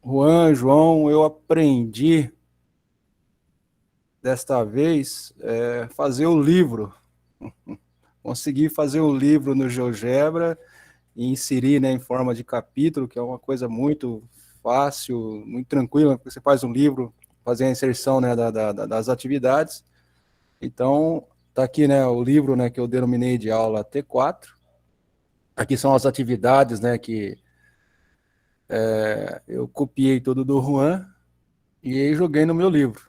Juan, João, eu aprendi desta vez fazer o livro. Consegui fazer um livro no GeoGebra e inserir, né, em forma de capítulo, que é uma coisa muito fácil, muito tranquila, porque você faz um livro, fazer a inserção, né, das atividades. Então, tá aqui, né, o livro, né, que eu denominei de aula T4. Aqui são as atividades, né, que eu copiei tudo do Juan e aí joguei no meu livro.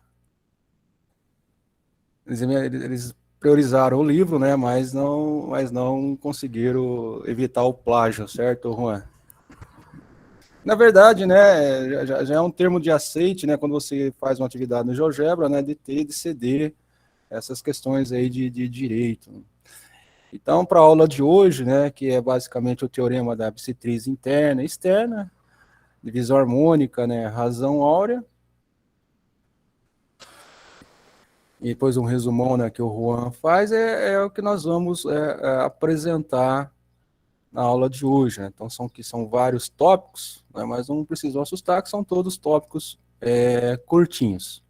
Eles priorizaram o livro, né, mas não conseguiram evitar o plágio, certo, Juan? Na verdade, né, já é um termo de aceite, né, quando você faz uma atividade no GeoGebra, né, de ter, de ceder essas questões aí de direito. Então, para a aula de hoje, né, que é basicamente o teorema da bissetriz interna e externa, divisão harmônica, né, razão áurea, e depois um resumão, né, que o Juan faz, é o que nós vamos apresentar na aula de hoje. Né? Então, são vários tópicos, né, mas não precisam assustar que são todos tópicos curtinhos.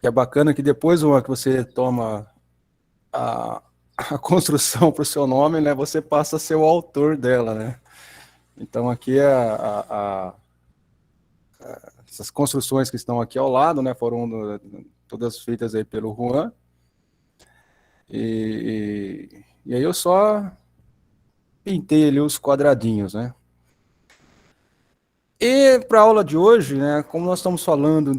Que é bacana que depois, Juan, que você toma a construção para o seu nome, né, você passa a ser o autor dela, né? Então, aqui essas construções que estão aqui ao lado, né, foram todas feitas aí pelo Juan. E aí eu só pintei ali os quadradinhos, né? E para a aula de hoje, né, como nós estamos falando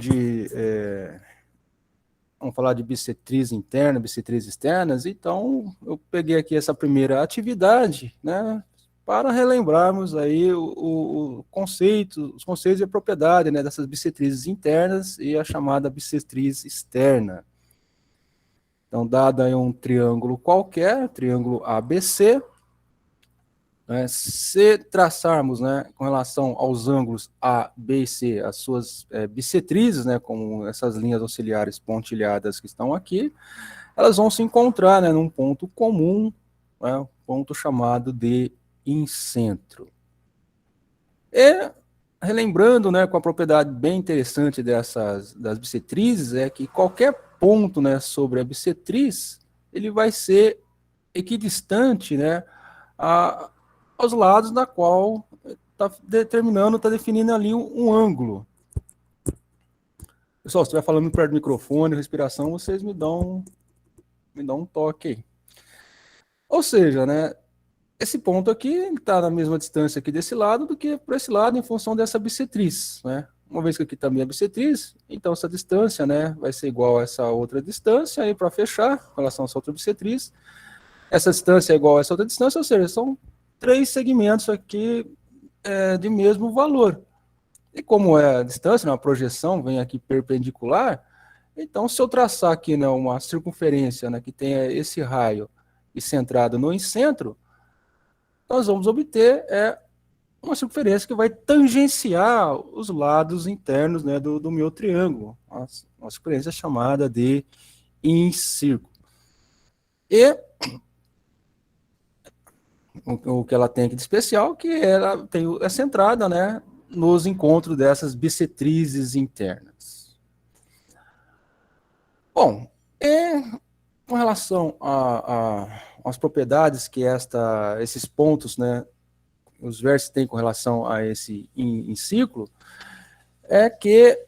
vamos falar de bissetriz interna, bissetriz externas, então eu peguei aqui essa primeira atividade, né, para relembrarmos aí o conceito, os conceitos de propriedade, né, dessas bissetrizes internas e a chamada bissetriz externa. Então, dado aí um triângulo qualquer, triângulo ABC, né, se traçarmos, né, com relação aos ângulos A, B e C, as suas bissetrizes, né, como essas linhas auxiliares pontilhadas que estão aqui, elas vão se encontrar, né, num ponto comum, né, um ponto chamado de incentro. E, relembrando, né, com a propriedade bem interessante das bissetrizes, é que qualquer ponto, né, sobre a bissetriz, ele vai ser equidistante, né, a, aos lados da qual está determinando, está definindo ali um ângulo. Pessoal, se estiver falando perto do microfone, respiração, vocês me dão um toque aí. Ou seja, né, esse ponto aqui está na mesma distância aqui desse lado do que para esse lado em função dessa bissetriz, né? Uma vez que aqui também é bissetriz, então essa distância, né, vai ser igual a essa outra distância aí para fechar com relação a essa outra bissetriz. Essa distância é igual a essa outra distância, ou seja, são 3 segmentos aqui de mesmo valor. E como é a distância, né, uma projeção vem aqui perpendicular, então se eu traçar aqui, né, uma circunferência, né, que tenha esse raio e centrado no incentro, nós vamos obter uma circunferência que vai tangenciar os lados internos, né, do meu triângulo, uma circunferência chamada de incírculo. E o que ela tem aqui de especial, que ela tem é centrada, né, nos encontros dessas bissetrizes internas. Bom, com relação às propriedades que esses pontos, né, os vértices têm com relação a esse em ciclo, é que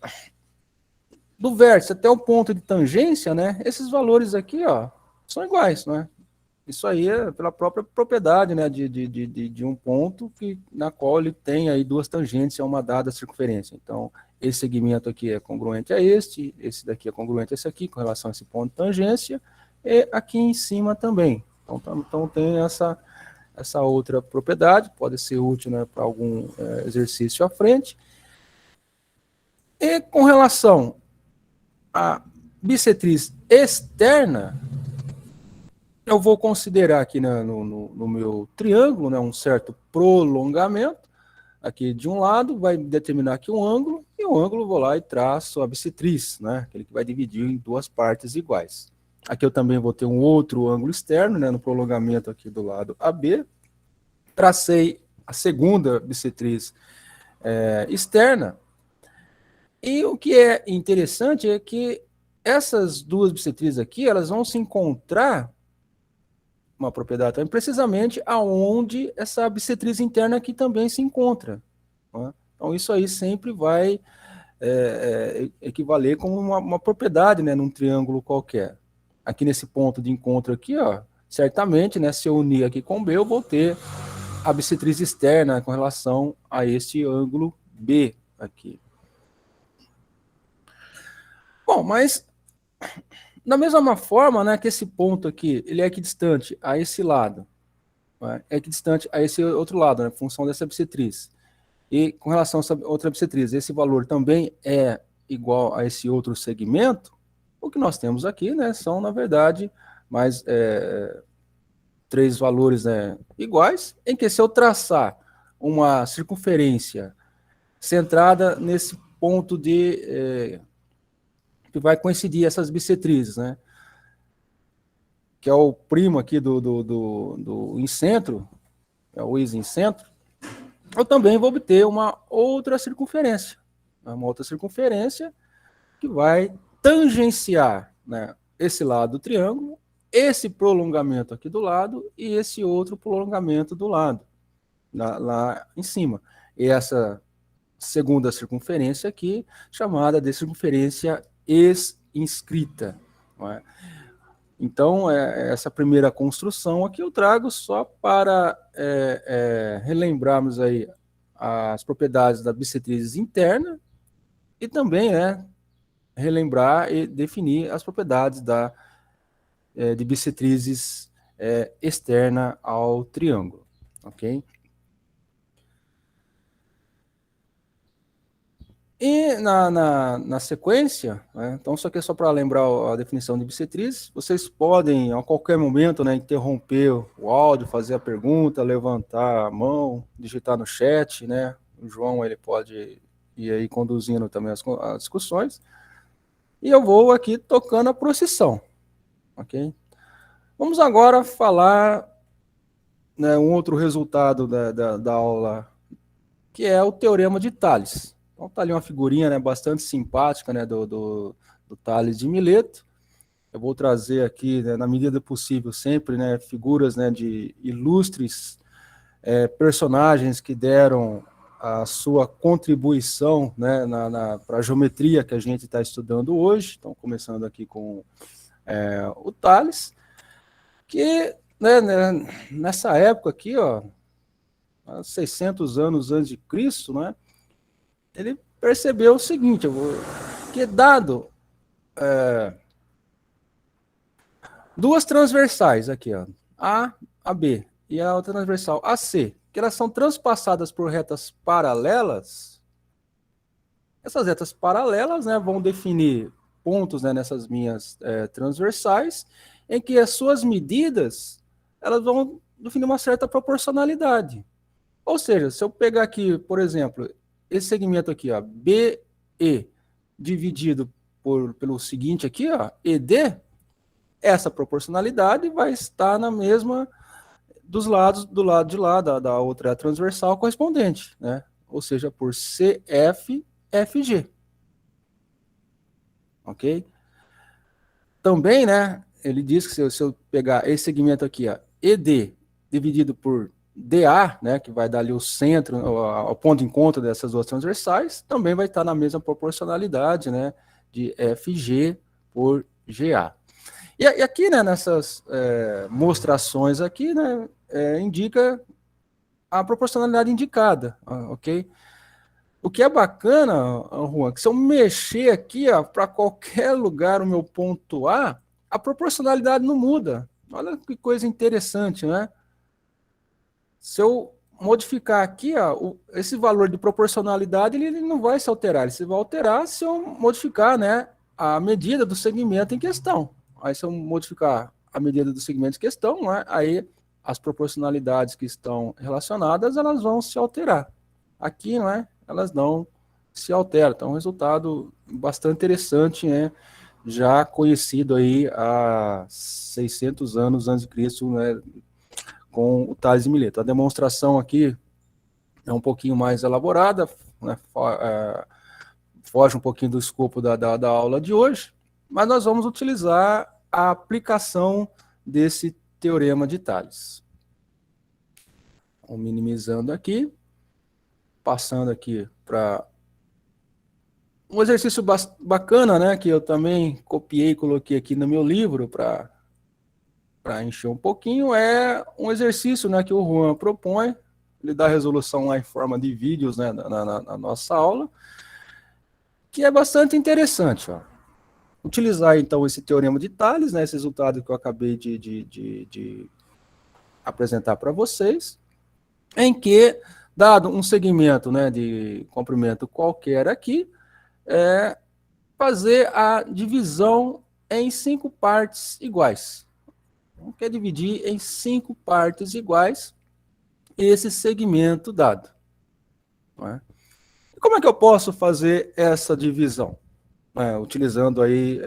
do vértice até o ponto de tangência, né, esses valores aqui, ó, são iguais, né? Isso aí é pela própria propriedade, né, de um ponto na qual ele tem aí duas tangentes a uma dada circunferência. Então, esse segmento aqui é congruente a esse daqui é congruente a esse aqui, com relação a esse ponto de tangência, e aqui em cima também. Então tem essa outra propriedade, pode ser útil, né, para algum exercício à frente. E com relação à bissetriz externa, eu vou considerar aqui, né, no meu triângulo, né, um certo prolongamento. Aqui de um lado vai determinar aqui um ângulo, e o ângulo eu vou lá e traço a bissetriz, né, aquele que vai dividir em duas partes iguais. Aqui eu também vou ter um outro ângulo externo, né, no prolongamento aqui do lado AB. tracei a segunda bissetriz externa, e o que é interessante é que essas duas bissetrizes aqui, elas vão se encontrar, uma propriedade também, precisamente aonde essa bissetriz interna aqui também se encontra. Né? Então, isso aí sempre vai equivaler como uma propriedade, né, num triângulo qualquer. Aqui nesse ponto de encontro aqui, ó, certamente, né, se eu unir aqui com B, eu vou ter a bissetriz externa com relação a este ângulo B aqui. Bom, mas da mesma forma, né, que esse ponto aqui, ele é equidistante a esse lado, né, é equidistante a esse outro lado, né, função dessa bissetriz. E com relação a essa outra bissetriz, esse valor também é igual a esse outro segmento. O que nós temos aqui, né, são, na verdade, mais três valores, né, iguais, em que se eu traçar uma circunferência centrada nesse ponto de que vai coincidir essas bissetrizes, né, que é o primo aqui do incentro, é o is-incentro, eu também vou obter uma outra circunferência que vai tangenciar, né, esse lado do triângulo, esse prolongamento aqui do lado e esse outro prolongamento do lado, lá em cima. E essa segunda circunferência aqui, chamada de circunferência ex-inscrita. É? Então, essa primeira construção aqui eu trago só para relembrarmos aí as propriedades da bissetriz interna e também, né, relembrar e definir as propriedades de bissetrizes externa ao triângulo, ok? E na sequência, né, então isso aqui é só para lembrar a definição de bissetriz, vocês podem a qualquer momento, né, interromper o áudio, fazer a pergunta, levantar a mão, digitar no chat, né, o João ele pode ir aí conduzindo também as discussões, e eu vou aqui tocando a procissão, ok? Vamos agora falar, né, um outro resultado da aula, que é o Teorema de Tales. Então tá ali uma figurinha, né, bastante simpática, né, do Tales de Mileto. Eu vou trazer aqui, né, na medida do possível, sempre, né, figuras, né, de ilustres personagens que deram a sua contribuição, né, para a geometria que a gente está estudando hoje. Então, começando aqui com o Tales, que nessa época aqui, ó, 600 anos antes de Cristo, né, ele percebeu o seguinte, que dado duas transversais aqui, ó, a B e a outra transversal AC, que elas são transpassadas por retas paralelas, essas retas paralelas, né, vão definir pontos, né, nessas minhas transversais, em que as suas medidas elas vão definir uma certa proporcionalidade. Ou seja, se eu pegar aqui, por exemplo, esse segmento aqui, ó, BE, dividido pelo seguinte aqui, ó, ED, essa proporcionalidade vai estar na mesma dos lados, do lado de lá, da outra transversal correspondente, né? Ou seja, por CFFG. Ok? Também, né, ele diz que se eu pegar esse segmento aqui, ó, ED, dividido por DA, né, que vai dar ali o centro, o ponto de encontro dessas duas transversais, também vai estar na mesma proporcionalidade, né, de FG por GA. E aqui, né, nessas mostrações aqui, né, indica a proporcionalidade indicada, ok? O que é bacana, Juan, que se eu mexer aqui para qualquer lugar o meu ponto a proporcionalidade não muda. Olha que coisa interessante, né? Se eu modificar aqui, esse valor de proporcionalidade, ele não vai se alterar. Ele se vai alterar se eu modificar, né, a medida do segmento em questão. Aí, se eu modificar a medida do segmento em questão, né, aí as proporcionalidades que estão relacionadas, elas vão se alterar. Aqui, não é? Elas não se alteram. Então, um resultado bastante interessante, né? Já conhecido aí há 600 anos antes de Cristo, né? com o Tales de Mileto. A demonstração aqui é um pouquinho mais elaborada, né, foge um pouquinho do escopo da aula de hoje, mas nós vamos utilizar a aplicação desse teorema de Tales. Vou minimizando aqui, passando aqui para um exercício bacana, né, que eu também copiei e coloquei aqui no meu livro para encher um pouquinho, é um exercício, né, que o Juan propõe. Ele dá a resolução lá em forma de vídeos, né, na nossa aula, que é bastante interessante. Ó. Utilizar, então, esse teorema de Tales, né, esse resultado que eu acabei de apresentar para vocês, em que, dado um segmento, né, de comprimento qualquer aqui, fazer a divisão em 5 partes iguais. Então, quer dividir em 5 partes iguais esse segmento dado. Não é? E como é que eu posso fazer essa divisão? Utilizando aí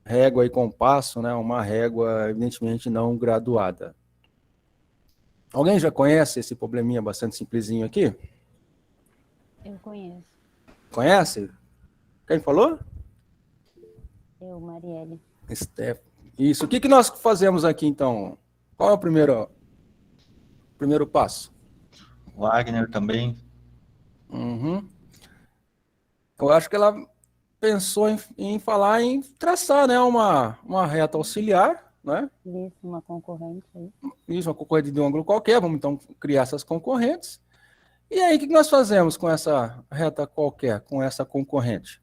régua e compasso, né? Uma régua evidentemente não graduada. Alguém já conhece esse probleminha bastante simplesinho aqui? Eu conheço. Conhece? Quem falou? Eu, Marielle. Steph. Isso. O que nós fazemos aqui, então? Qual é o primeiro passo? Wagner também. Uhum. Eu acho que ela pensou em falar em traçar, né, uma reta auxiliar, né? Isso, uma concorrente aí. Isso, uma concorrente de um ângulo qualquer. Vamos então criar essas concorrentes. E aí, o que nós fazemos com essa reta qualquer, com essa concorrente?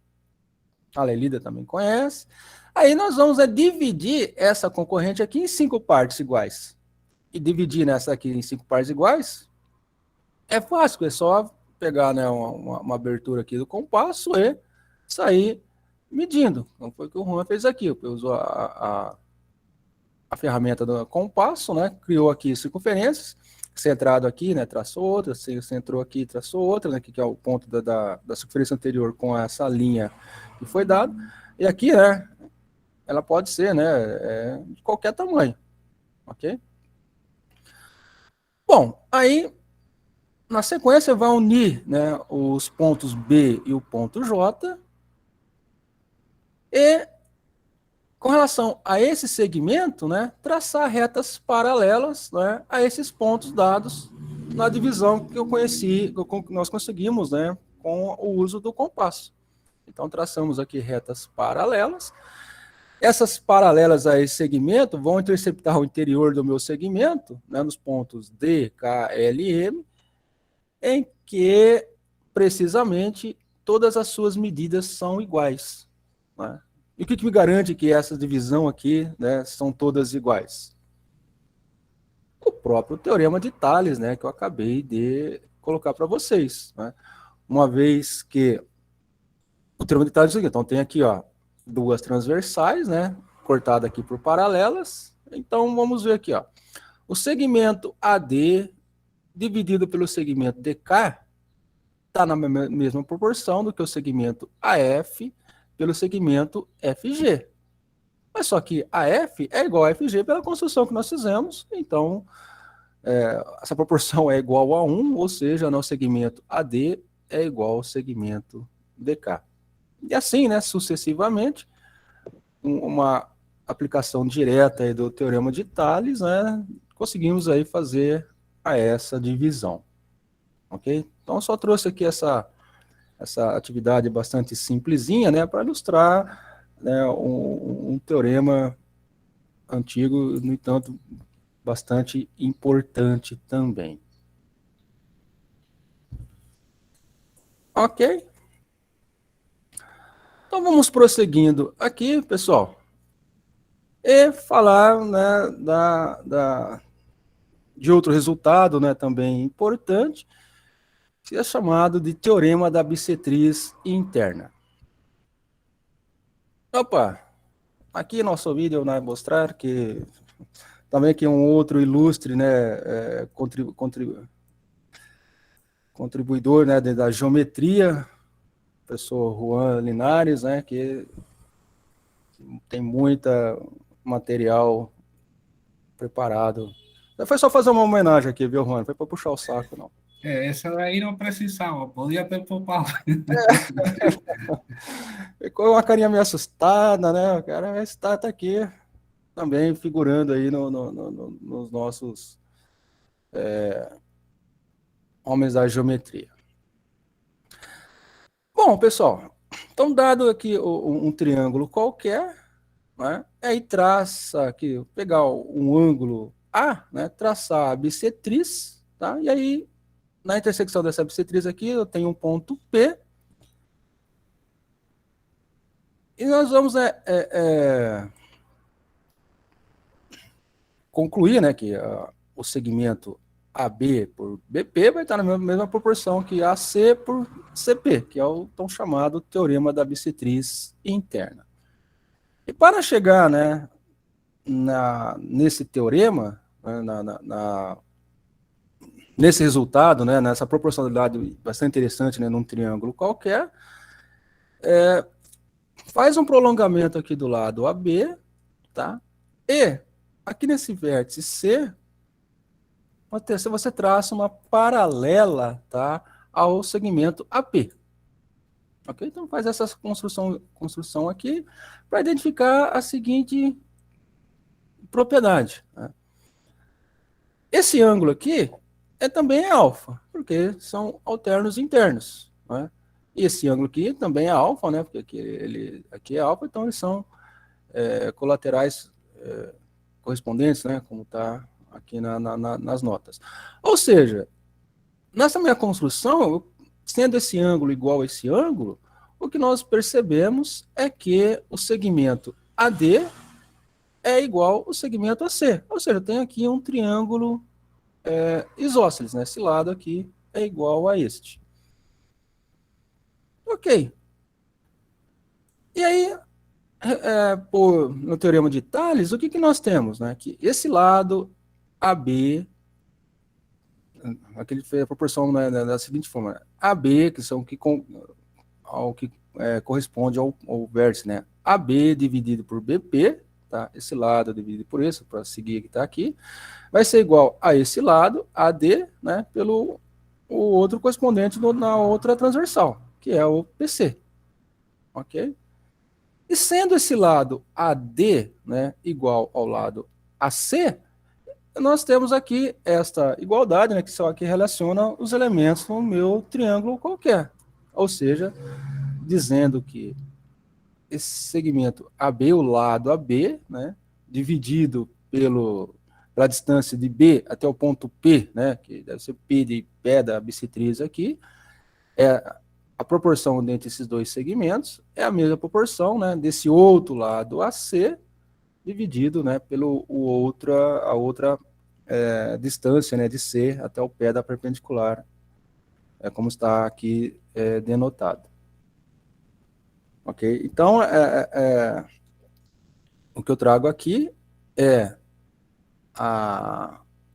A Lelida também conhece. Aí nós vamos dividir essa concorrente aqui em 5 partes iguais. E dividir nessa aqui em 5 partes iguais é fácil, é só pegar, né, uma abertura aqui do compasso e sair medindo. Então foi o que o Juan fez aqui. Usou a ferramenta do compasso, né, criou aqui circunferências, centrado aqui, né, traçou outra, centrou aqui, traçou outra, né, que é o ponto da circunferência anterior com essa linha que foi dado. E aqui, né, ela pode ser, né, de qualquer tamanho, ok? Bom, aí, na sequência, vai unir, né, os pontos B e o ponto J, e, com relação a esse segmento, né, traçar retas paralelas, né, a esses pontos dados na divisão que que nós conseguimos, né, com o uso do compasso. Então, traçamos aqui retas paralelas. Essas paralelas a esse segmento vão interceptar o interior do meu segmento, né, nos pontos D, K, L e M, em que, precisamente, todas as suas medidas são iguais. Né? E o que me garante que essa divisão aqui, né, são todas iguais? O próprio teorema de Tales, né, que eu acabei de colocar para vocês. Né? Uma vez que o teorema de Tales é o seguinte, então tem aqui, ó, duas transversais, né, cortada aqui por paralelas. Então vamos ver aqui, ó. O segmento AD dividido pelo segmento DK está na mesma proporção do que o segmento AF pelo segmento FG. Mas só que AF é igual a FG pela construção que nós fizemos, então essa proporção é igual a 1, ou seja, no segmento AD é igual ao segmento DK. E assim, né, sucessivamente, uma aplicação direta aí do teorema de Tales, né, conseguimos aí fazer essa divisão. Ok? Então, eu só trouxe aqui essa atividade bastante simplesinha, né, para ilustrar, né, um teorema antigo, no entanto, bastante importante também. Ok? Então, vamos prosseguindo aqui, pessoal, e falar, né, de outro resultado, né, também importante, que é chamado de teorema da bissetriz interna. Opa, aqui nosso vídeo vai mostrar que também aqui um outro ilustre, né, contribuidor, né, da geometria, professor Juan Linares, né, que tem muita material preparado. Foi só fazer uma homenagem aqui, viu, Rony? Foi para puxar o saco, não. Essa daí não precisava, podia ter poupado. Ficou uma carinha meio assustada, né? O cara está aqui também figurando aí nos nossos homens da geometria. Bom, pessoal, então dado aqui um triângulo qualquer, né? Aí traça aqui, pegar um ângulo A, né? Traçar a bissetriz, tá? E aí na intersecção dessa bissetriz aqui eu tenho um ponto P. E nós vamos concluir, né, que o segmento AB por BP vai estar na mesma proporção que AC por CP, que é o tão chamado teorema da bissetriz interna. E para chegar, né, nesse teorema, né, nesse resultado, né, nessa proporcionalidade bastante interessante, né, num triângulo qualquer, faz um prolongamento aqui do lado AB, tá? E aqui nesse vértice C, você traça uma paralela, tá, ao segmento AP. Ok? Então faz essa construção aqui para identificar a seguinte propriedade. Né? Esse ângulo aqui também é alfa, porque são alternos internos. Né? E esse ângulo aqui também é alfa, né? Porque aqui é alfa, então eles são colaterais correspondentes, né? Como está aqui nas notas. Ou seja, nessa minha construção, sendo esse ângulo igual a esse ângulo, o que nós percebemos é que o segmento AD é igual ao segmento AC. Ou seja, eu tenho aqui um triângulo isósceles, né? Esse lado aqui é igual a este. Ok. E aí, no teorema de Tales, o que nós temos? Né? Que esse lado AB, aquele fez a proporção, né, da seguinte forma: AB, que são ao que corresponde ao vértice, né? AB dividido por BP, tá? Esse lado dividido por esse, para seguir que está aqui, vai ser igual a esse lado, AD, né, pelo o outro correspondente na outra transversal, que é o PC. Ok? E sendo esse lado AD, né, igual ao lado AC, nós temos aqui esta igualdade, né, que só aqui relaciona os elementos no meu triângulo qualquer. Ou seja, dizendo que esse segmento AB, o lado AB, né, dividido pela distância de B até o ponto P, né, que deve ser P de pé da bissetriz aqui, a proporção entre esses dois segmentos é a mesma proporção, né, desse outro lado AC dividido, né, a outra distância, né, de C até o pé da perpendicular, como está aqui denotado. Ok? Então, o que eu trago aqui é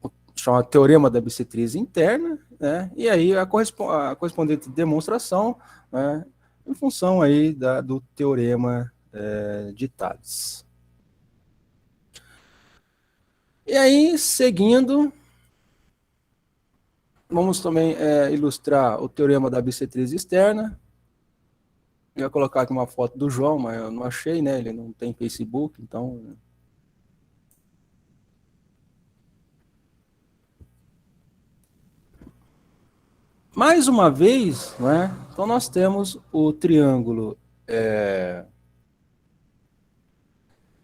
o chamado teorema da bissetriz interna, né, e aí a correspondente demonstração, né, em função aí do teorema de Tales. E aí, seguindo, vamos também ilustrar o teorema da bissetriz externa. Eu ia colocar aqui uma foto do João, mas eu não achei, né? Ele não tem Facebook, então... Mais uma vez, né? Então nós temos o triângulo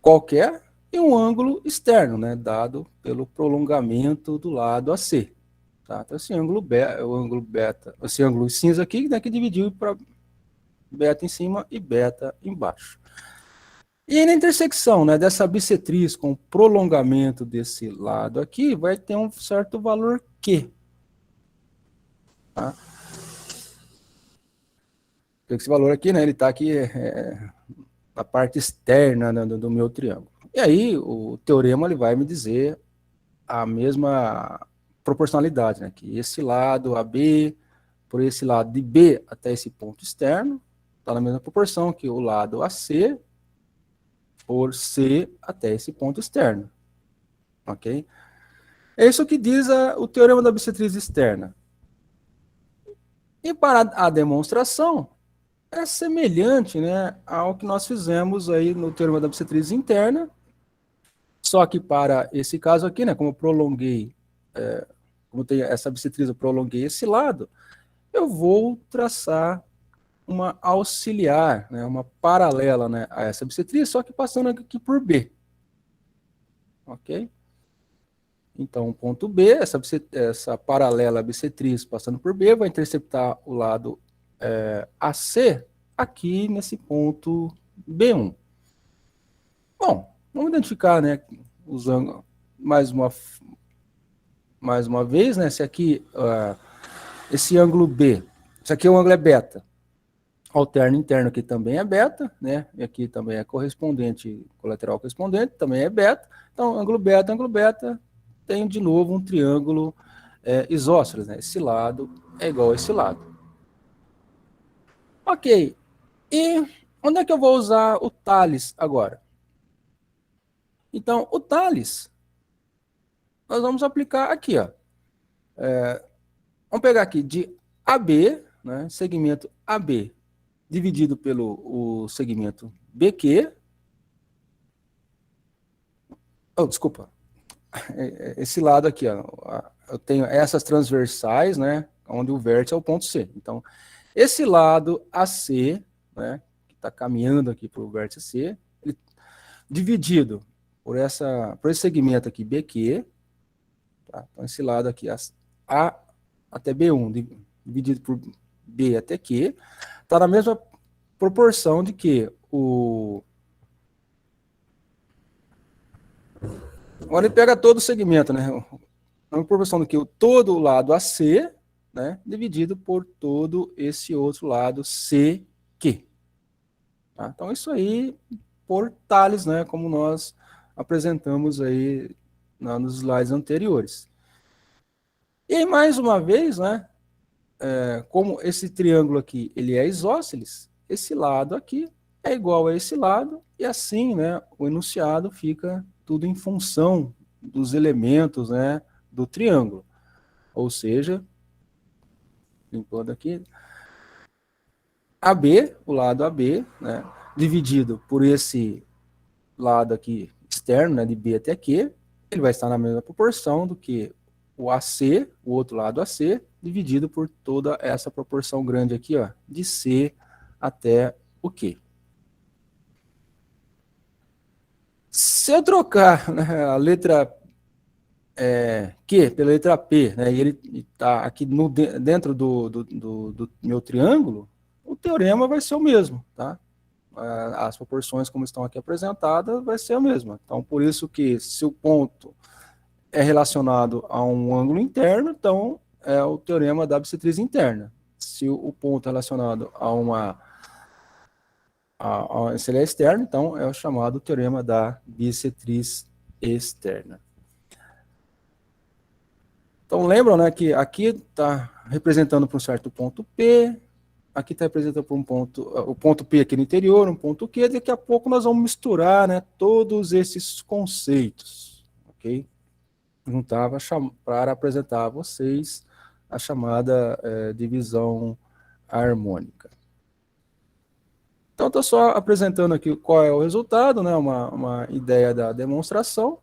qualquer e um ângulo externo, né? Dado pelo prolongamento do lado AC. Tá? Então esse ângulo beta, esse ângulo cinza aqui, né, que dividiu para beta em cima e beta embaixo. E aí na intersecção, né, dessa bissetriz com o prolongamento desse lado aqui, vai ter um certo valor Q. Tá? Esse valor aqui, né, ele está aqui na parte externa, né, do meu triângulo. E aí o teorema ele vai me dizer a mesma proporcionalidade, né, que esse lado AB por esse lado de B até esse ponto externo está na mesma proporção que o lado AC por C até esse ponto externo. Ok? É isso que diz o teorema da bissetriz externa. E para a demonstração, é semelhante, né, ao que nós fizemos aí no teorema da bissetriz interna, só que para esse caso aqui, né, como eu prolonguei, como tem essa bissetriz, eu prolonguei esse lado, eu vou traçar uma auxiliar, né, uma paralela, né, a essa bissetriz, só que passando aqui por B. Ok? Então, o ponto B, essa paralela bissetriz passando por B, vai interceptar o lado AC aqui nesse ponto B1. Bom, vamos identificar, né, usando mais uma vez, né, esse ângulo B, isso aqui é um ângulo beta. Alterno interno aqui também é beta, né? E aqui também é correspondente, colateral correspondente, também é beta. Então, ângulo beta, tem de novo um triângulo isósceles, né? Esse lado é igual a esse lado. Ok. E onde é que eu vou usar o Tales agora? Então, o Tales, nós vamos aplicar aqui, ó. Vamos pegar aqui de AB, né? Segmento AB, dividido pelo o segmento BQ. Oh, desculpa. Esse lado aqui, ó, eu tenho essas transversais, né, onde o vértice é o ponto C. Então, esse lado AC, né, que está caminhando aqui para o vértice C, ele, dividido por esse segmento aqui BQ, tá? Então, esse lado aqui, A até B1, dividido por B até Q, está na mesma proporção de que agora ele pega todo o segmento, né? Na proporção do que todo o lado AC, né, dividido por todo esse outro lado CQ. Tá? Então, isso aí por Tales, né, como nós apresentamos aí nos slides anteriores. E aí, mais uma vez, né, como esse triângulo aqui ele é isósceles, esse lado aqui é igual a esse lado, e assim, né, o enunciado fica tudo em função dos elementos, né, do triângulo. Ou seja, limpando aqui, AB, o lado AB, né, dividido por esse lado aqui externo, né, de B até Q, ele vai estar na mesma proporção do que o AC, o outro lado AC, dividido por toda essa proporção grande aqui, ó, de C até o Q. Se eu trocar, né, a letra Q pela letra P, né, e ele está aqui dentro do meu triângulo, o teorema vai ser o mesmo, tá? As proporções como estão aqui apresentadas vai ser a mesma. Então, por isso que se o ponto é relacionado a um ângulo interno, então é o teorema da bissetriz interna. Se o ponto é relacionado se ele é externo, então é o chamado teorema da bissetriz externa. Então lembram, né, que aqui está representando para um certo ponto P, aqui está representando para o ponto P aqui no interior, um ponto Q, daqui a pouco nós vamos misturar, né, todos esses conceitos, ok? Juntava para apresentar a vocês a chamada divisão harmônica. Então, estou só apresentando aqui qual é o resultado, né, uma ideia da demonstração.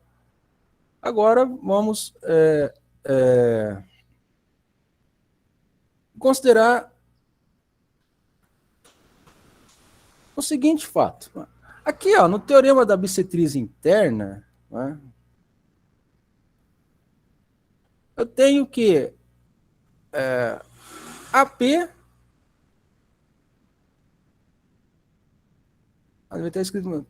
Agora, vamos considerar o seguinte fato. Aqui, ó, no teorema da bissetriz interna, né, eu tenho que AP, deve estar escrito,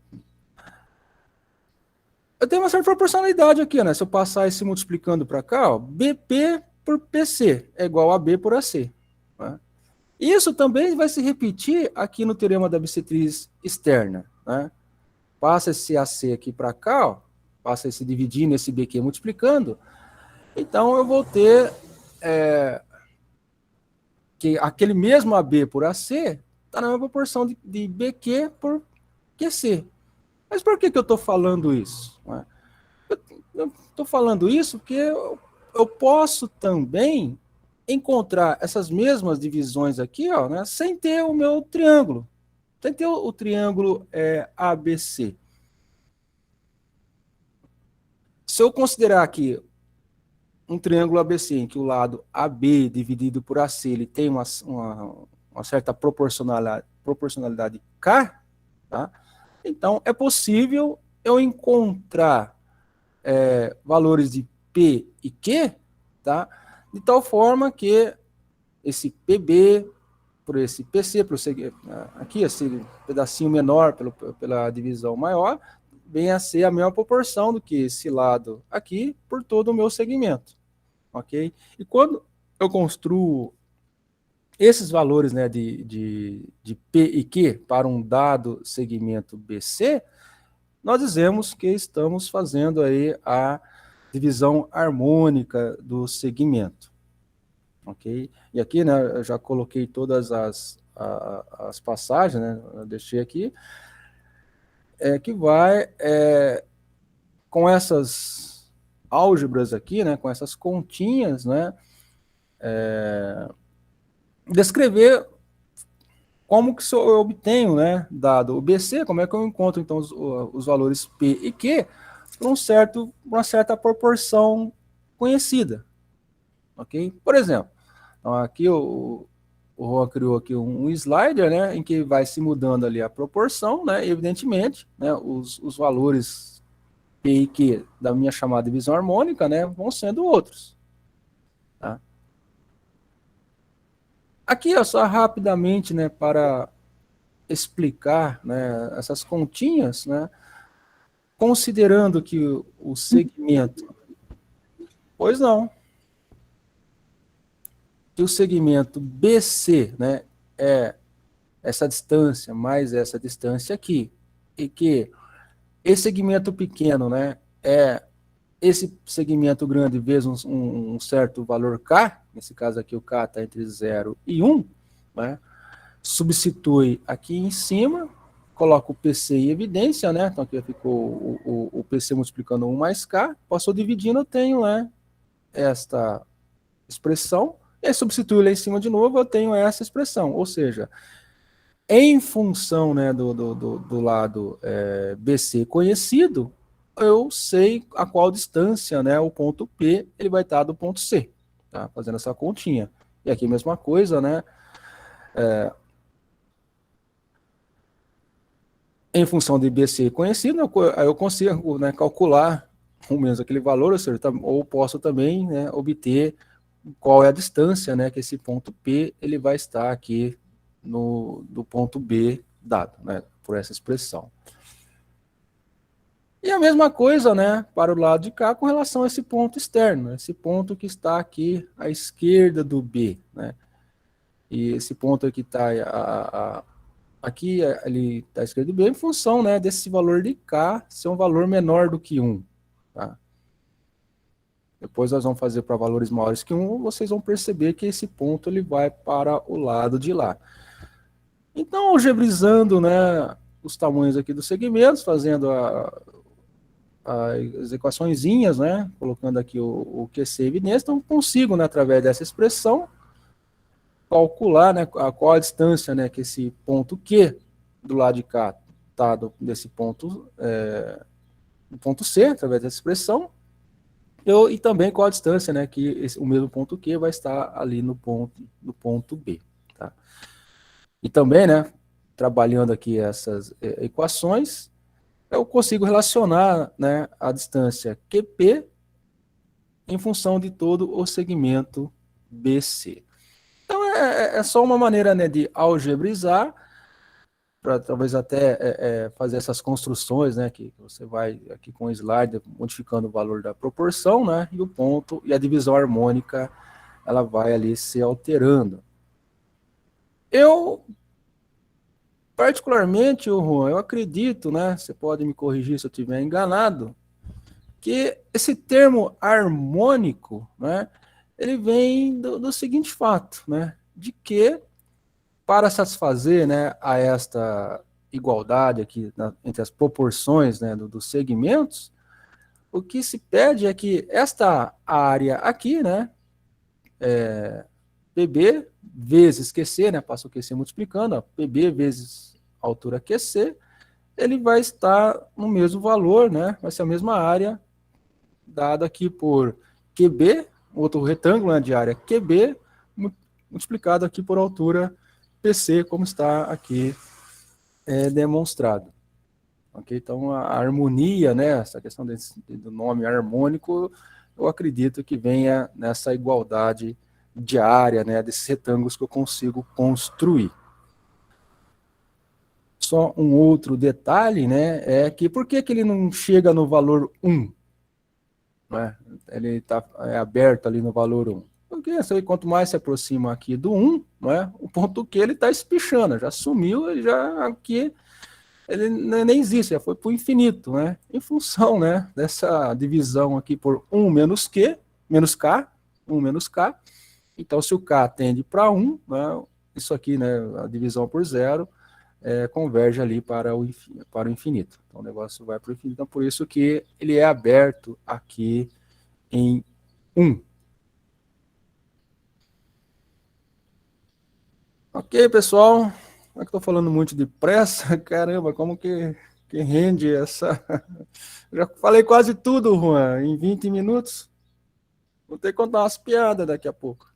eu tenho uma certa proporcionalidade aqui, né? Se eu passar esse multiplicando para cá, ó, BP por PC é igual a B por AC. Né? Isso também vai se repetir aqui no teorema da bissetriz externa. Né? Passa esse AC aqui para cá, ó, passa esse dividindo, esse BQ multiplicando. Então, eu vou ter que aquele mesmo AB por AC está na mesma proporção de BQ por QC. Mas por que eu estou falando isso? Eu estou falando isso porque eu posso também encontrar essas mesmas divisões aqui, ó, né, sem ter o meu triângulo, sem ter o triângulo ABC. Se eu considerar aqui um triângulo ABC, em que o lado AB dividido por AC ele tem uma certa proporcionalidade K, tá? Então é possível eu encontrar valores de P e Q, tá? De tal forma que esse PB por esse PC, aqui esse pedacinho menor pela divisão maior, venha a ser a mesma proporção do que esse lado aqui por todo o meu segmento, ok? E quando eu construo esses valores, né, de P e Q para um dado segmento BC, nós dizemos que estamos fazendo aí a divisão harmônica do segmento, ok? E aqui, né, eu já coloquei todas as passagens, né, eu deixei aqui, que vai com essas álgebras aqui, né, com essas continhas, né, descrever como que eu obtenho, né, dado o BC, como é que eu encontro, então, os valores P e Q para uma certa proporção conhecida, ok? Por exemplo, então aqui o Juan criou aqui um slider, né, em que vai se mudando ali a proporção, né, e evidentemente, né, os valores P e Q da minha chamada divisão harmônica, né, vão sendo outros, tá? Aqui, ó, só rapidamente, né, para explicar, né, essas continhas, né, considerando que o segmento, pois não, que o segmento BC, né, é essa distância mais essa distância aqui, e que esse segmento pequeno, né, é esse segmento grande vezes um certo valor K, nesse caso aqui o K está entre 0 e 1, né, substitui aqui em cima, coloca o PC em evidência, né, então aqui ficou o PC multiplicando 1 mais K, passou dividindo, eu tenho, né, esta expressão, e aí substitui lá em cima de novo, eu tenho essa expressão, ou seja, em função, né, do lado BC conhecido, eu sei a qual distância, né, o ponto P ele vai estar do ponto C, tá? Fazendo essa continha. E aqui a mesma coisa, né? Em função de BC conhecido, eu consigo, né, calcular o mesmo aquele valor, ou seja, ou posso também, né, obter qual é a distância, né, que esse ponto P ele vai estar aqui do ponto B dado, né, por essa expressão. E a mesma coisa, né, para o lado de cá com relação a esse ponto externo, esse ponto que está aqui à esquerda do B, né, e esse ponto aqui está aqui ele está à esquerda do B em função, né, desse valor de K ser um valor menor do que 1, tá? Depois nós vamos fazer para valores maiores que 1, vocês vão perceber que esse ponto ele vai para o lado de lá. Então, algebrizando, né, os tamanhos aqui dos segmentos, fazendo as equaçõezinhas, né, colocando aqui o QC em evidência, então consigo, né, através dessa expressão, calcular, né, qual a distância, né, que esse ponto Q do lado de cá está desse ponto, do ponto C, através dessa expressão, e também qual a distância, né, que o mesmo ponto Q vai estar ali no ponto B, tá? E também, né, trabalhando aqui essas equações, eu consigo relacionar, né, a distância QP em função de todo o segmento BC. Então, é só uma maneira, né, de algebrizar, para talvez até fazer essas construções, né, que você vai aqui com o slide modificando o valor da proporção, né, e o ponto, e a divisão harmônica, ela vai ali se alterando. Eu, particularmente, Juan, eu acredito, né, você pode me corrigir se eu estiver enganado, que esse termo harmônico, né, ele vem do seguinte fato, né, de que para satisfazer, né, a esta igualdade aqui entre as proporções, né, dos segmentos, o que se pede é que esta área aqui, né, PB vezes QC, né, passo o QC multiplicando, ó, PB vezes altura QC, ele vai estar no mesmo valor, né, vai ser a mesma área, dada aqui por QB, outro retângulo, né, de área QB, multiplicado aqui por altura PC, como está aqui demonstrado. Okay? Então, a harmonia, né, essa questão do nome harmônico, eu acredito que venha nessa igualdade de área, né, desses retângulos que eu consigo construir. Só um outro detalhe, né, é que por que ele não chega no valor 1? Né? Ele está aberto ali no valor 1. Porque quanto mais se aproxima aqui do 1, né, o ponto Q ele está espichando, já sumiu, ele já aqui ele nem existe, já foi para o infinito, né? Em função, né, dessa divisão aqui por 1 menos Q, menos K, 1 menos K. Então, se o K tende para 1, né, isso aqui, né, a divisão por 0, converge ali para o infinito. Então, o negócio vai para o infinito. Então, por isso que ele é aberto aqui em 1. Ok, pessoal. Como é que eu estou falando muito depressa? Caramba, como que rende essa... Já falei quase tudo, Juan, em 20 minutos. Vou ter que contar umas piadas daqui a pouco.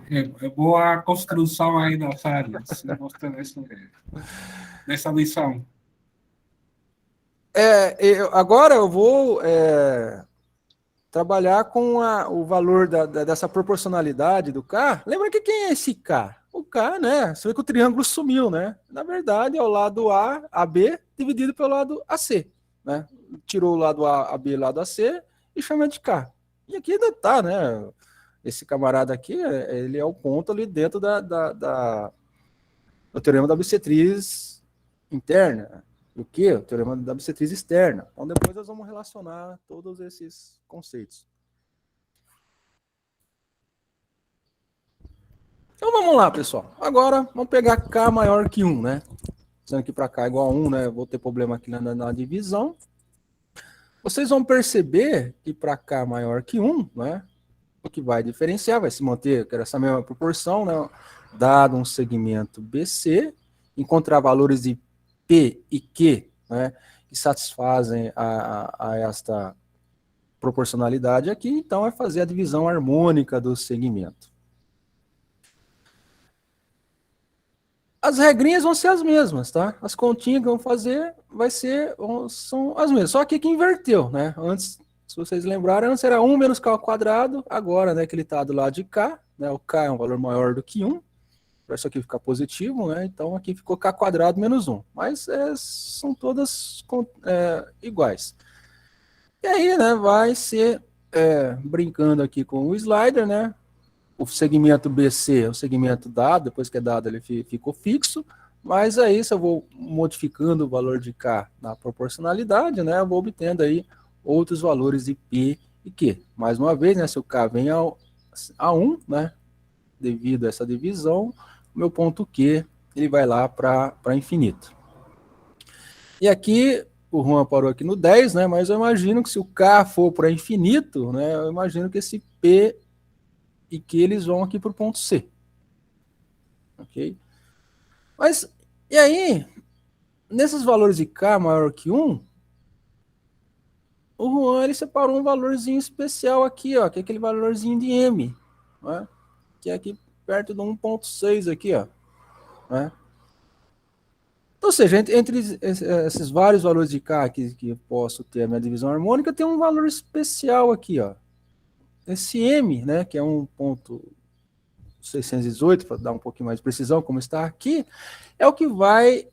É boa a construção aí das áreas. Eu gostei dessa lição. Agora eu vou trabalhar com o valor dessa proporcionalidade do K. Lembra que quem é esse K? O K, né? Você vê que o triângulo sumiu, né? Na verdade, é o lado A, AB, dividido pelo lado AC. Né? Tirou o lado A, AB, lado AC e chama de K. E aqui ainda tá, né? Esse camarada aqui, ele é o ponto ali dentro do teorema da bissetriz interna. O que? O teorema da bissetriz externa. Então, depois nós vamos relacionar todos esses conceitos. Então, vamos lá, pessoal. Agora, vamos pegar K maior que 1, né? Sendo que para K igual a 1, né? Eu vou ter problema aqui na divisão. Vocês vão perceber que para K maior que 1, né? O que vai diferenciar, vai se manter essa mesma proporção, né? Dado um segmento BC, encontrar valores de P e Q, né, que satisfazem a esta proporcionalidade aqui, então é fazer a divisão harmônica do segmento. As regrinhas vão ser as mesmas, tá? As continhas que vão fazer são as mesmas, só que inverteu, né? Antes, se vocês lembrarem, antes era 1 menos K ao quadrado, agora, né, que ele está do lado de K, né, o K é um valor maior do que 1, para isso aqui ficar positivo, né? Então aqui ficou K quadrado menos 1. Mas são todas iguais. E aí, né, vai ser, brincando aqui com o slider, né? O segmento BC é o segmento dado, depois que é dado ele ficou fixo, mas aí se eu vou modificando o valor de K na proporcionalidade, né, eu vou obtendo aí outros valores de P e Q. Mais uma vez, né, se o K vem a 1, né, devido a essa divisão, o meu ponto Q ele vai lá para infinito. E aqui, o Juan parou aqui no 10, né, mas eu imagino que se o K for para infinito, né, eu imagino que esse P e Q eles vão aqui para o ponto C. Ok? Mas, e aí, nesses valores de K maior que 1, o Juan ele separou um valorzinho especial aqui, ó, que é aquele valorzinho de M, né, que é aqui perto do 1.6 aqui, ó. Né? Ou seja, entre esses vários valores de K que eu posso ter a minha divisão harmônica, tem um valor especial aqui, ó. Esse M, né, que é 1.618, para dar um pouquinho mais de precisão, como está aqui, é o que vai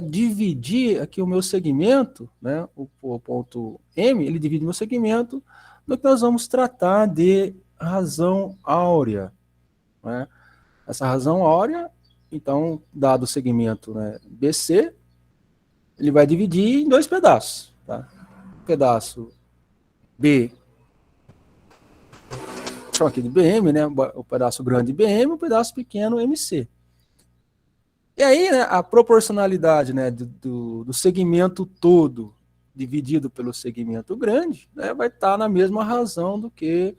dividir aqui o meu segmento, né, o ponto M, ele divide o meu segmento, no que nós vamos tratar de razão áurea. Né? Essa razão áurea, então, dado o segmento, né, BC, ele vai dividir em dois pedaços. Tá? Um pedaço B, chama aqui de BM, né, o pedaço grande BM, o pedaço pequeno MC. E aí, né, a proporcionalidade, né, do segmento todo dividido pelo segmento grande, né, vai estar na mesma razão do que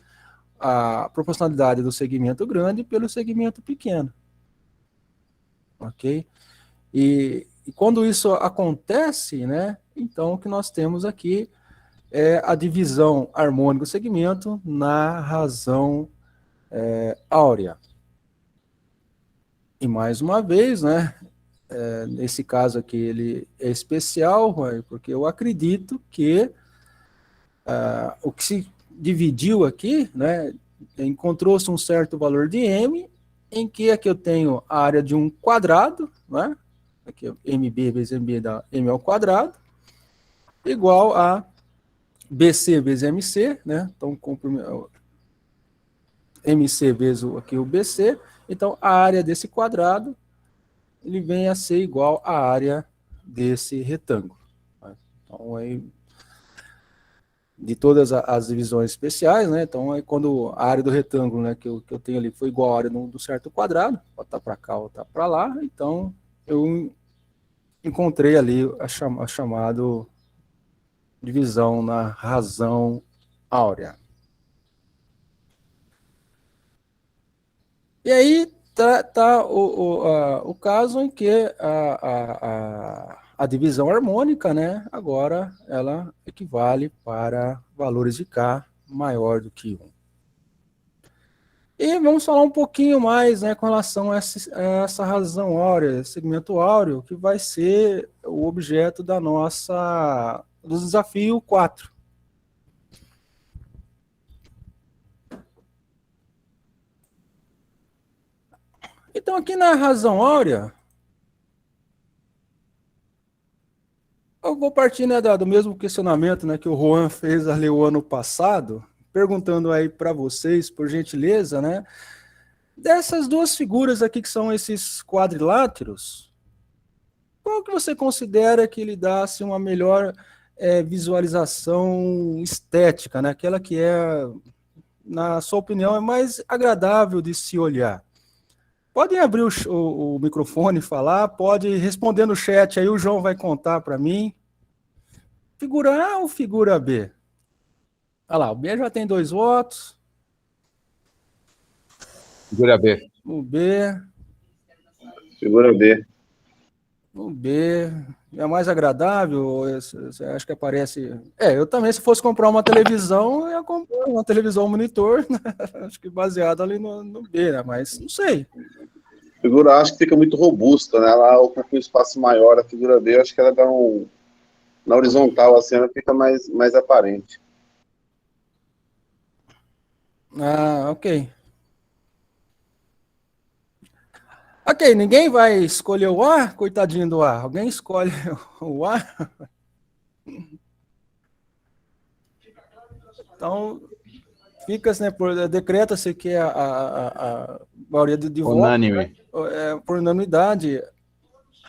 a proporcionalidade do segmento grande pelo segmento pequeno. Ok? E quando isso acontece, né, então o que nós temos aqui é a divisão harmônica do segmento na razão áurea. E mais uma vez, né, nesse caso aqui ele é especial, porque eu acredito que o que se dividiu aqui, né, encontrou-se um certo valor de m, em que aqui eu tenho a área de um quadrado, né, aqui mb vezes mb dá m ao quadrado, igual a bc vezes mc, né, então mc vezes aqui o bc, então a área desse quadrado ele vem a ser igual à área desse retângulo. Então, aí, de todas as divisões especiais, né? Então, aí, quando a área do retângulo, né, que eu tenho ali foi igual à área do certo quadrado, pode estar para cá ou estar para lá, então eu encontrei ali a chamada divisão na razão áurea. E aí tá o caso em que a divisão harmônica, né, agora ela equivale para valores de K maior do que 1. E vamos falar um pouquinho mais, né, com relação a essa razão áurea, segmento áureo, que vai ser o objeto do desafio 4. Então, aqui na razão áurea, eu vou partir, né, do mesmo questionamento, né, que o Juan fez ali o ano passado, perguntando aí para vocês, por gentileza, né, dessas duas figuras aqui que são esses quadriláteros, qual que você considera que lhe dá assim, uma melhor visualização estética, né, aquela que na sua opinião, é mais agradável de se olhar? Podem abrir o microfone e falar, pode responder no chat, aí o João vai contar para mim. Figura A ou figura B? Olha lá, o B já tem 2 votos. Figura B. O B. Figura B. O B. É mais agradável? Você acha que aparece... eu também, se fosse comprar uma televisão, eu ia comprar uma televisão monitor, né? Acho que baseado ali no B, né? Mas não sei. Figura A acho que fica muito robusta, né? Ela ocupa um espaço maior. A figura B, eu acho que ela dá na horizontal, assim, ela fica mais aparente. Ah, ok. Ok, ninguém vai escolher o A? Coitadinho do A. Alguém escolhe o A? Então, fica-se, né, decreta-se que a maioria de votos, Unânime. né, por unanimidade.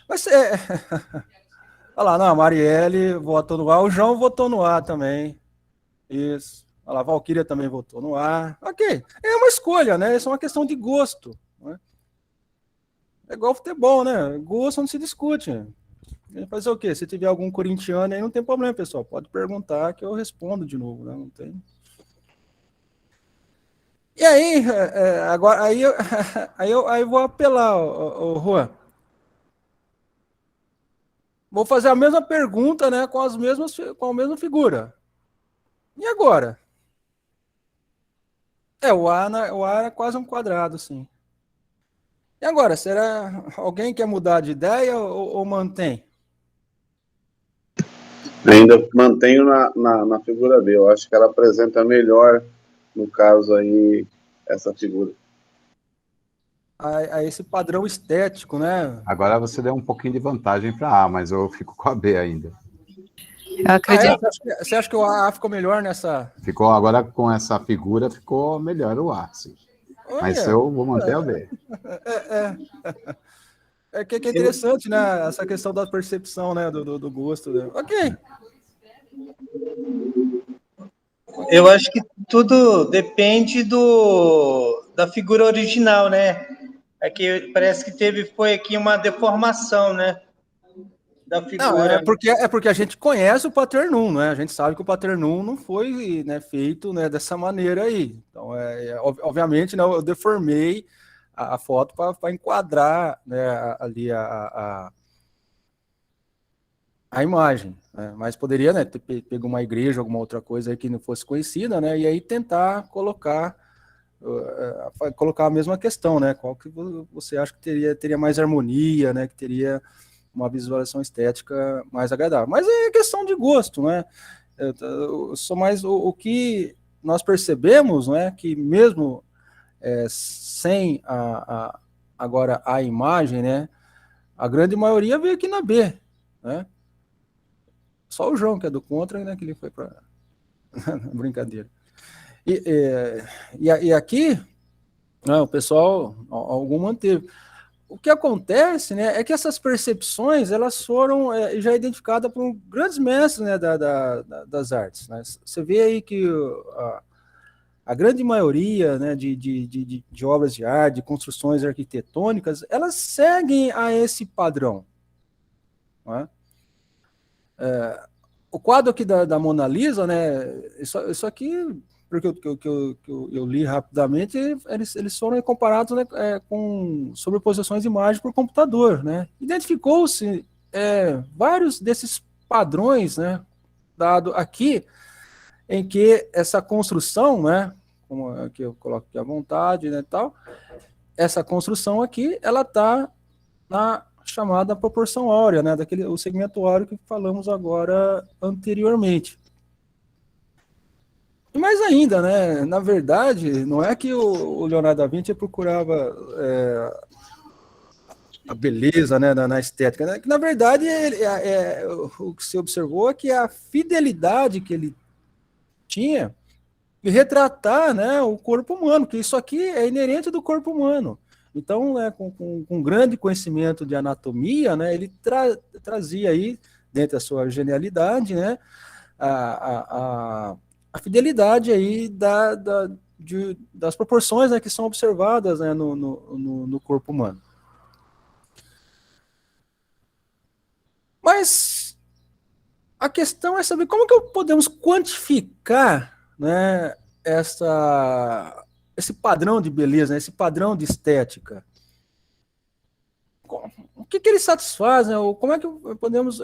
Mas olha lá, não, a Marielle votou no A, o João votou no A também. Isso. Olha lá, a Valquíria também votou no A. Ok, é uma escolha, né? Isso é uma questão de gosto. Né? É igual futebol, né? Gosto não se discute. Fazer o quê? Se tiver algum corintiano aí, não tem problema, pessoal. Pode perguntar que eu respondo de novo, né? Não tem. E aí, agora, aí eu vou apelar, o Juan. Vou fazer a mesma pergunta, né, com a mesma figura. E agora? O A é quase um quadrado, sim. E agora, será alguém quer mudar de ideia ou mantém? Ainda mantenho na figura B. Eu acho que ela apresenta melhor, no caso aí, essa figura. A esse padrão estético, né? Agora você deu um pouquinho de vantagem para A, mas eu fico com a B ainda. Eu acredito. Você acha que o A ficou melhor nessa... Ficou agora com essa figura, ficou melhor o A, sim. Olha, mas eu vou manter a B. Que é interessante, né? Essa questão da percepção, né? Do gosto. Né? Ok. Eu acho que tudo depende da figura original, né? É que parece que foi aqui uma deformação, né? da Não, figura. é porque a gente conhece o paternum, né? A gente sabe que o paternum não foi, né, feito, né, dessa maneira aí. Então, obviamente, né, eu deformei a foto para enquadrar, né, ali a imagem, né? Mas poderia, né, ter pego uma igreja, alguma outra coisa aí que não fosse conhecida, né? E aí tentar colocar a mesma questão, né? Qual que você acha que teria mais harmonia, né? Que teria uma visualização estética mais agradável. Mas é questão de gosto, né? Eu sou mais o que nós percebemos, né? Que mesmo sem agora a imagem, né? A grande maioria veio aqui na B, né? Só o João que é do contra, né? Que ele foi para brincadeira. E aqui, né, o pessoal algum manteve. O que acontece, né, é que essas percepções elas foram já identificadas por grandes mestres, né, das artes. Né? Você vê aí que a grande maioria, né, de obras de arte, de construções arquitetônicas, elas seguem a esse padrão. Né? O quadro aqui da Mona Lisa, né, isso aqui, porque eu li rapidamente, eles foram comparados, né, com sobreposições de imagens por computador, né? Identificou-se vários desses padrões, né, dado aqui, em que essa construção, né, como aqui eu coloco aqui à vontade, né, tal, essa construção aqui, ela está na chamada proporção áurea, né, o segmento áureo que falamos agora anteriormente. E mais ainda, né, na verdade, não é que o Leonardo da Vinci procurava a beleza, né, na estética, né? Que na verdade o que se observou é que a fidelidade que ele tinha de retratar, né, o corpo humano, que isso aqui é inerente do corpo humano. Então, né, com grande conhecimento de anatomia, né, ele trazia aí, dentro da sua genialidade, né, a fidelidade aí das proporções, né, que são observadas, né, no corpo humano. Mas a questão é saber como que podemos quantificar, né, esse padrão de beleza, né, esse padrão de estética. O que ele satisfaz, né, ou como é que podemos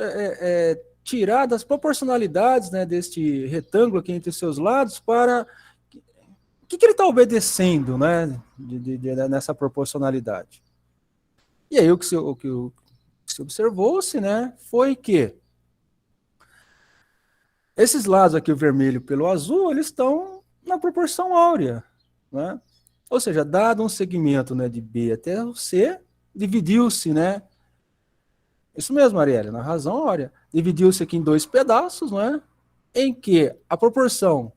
tirar das proporcionalidades, né, deste retângulo aqui entre os seus lados para... O que ele está obedecendo, né, nessa proporcionalidade? E aí o que se observou-se, né, foi que esses lados aqui, o vermelho pelo azul, eles estão na proporção áurea, né? Ou seja, dado um segmento, né, de B até o C, dividiu-se, né? Isso mesmo, Arielle, na razão áurea. Dividiu-se aqui em dois pedaços, né? Em que a proporção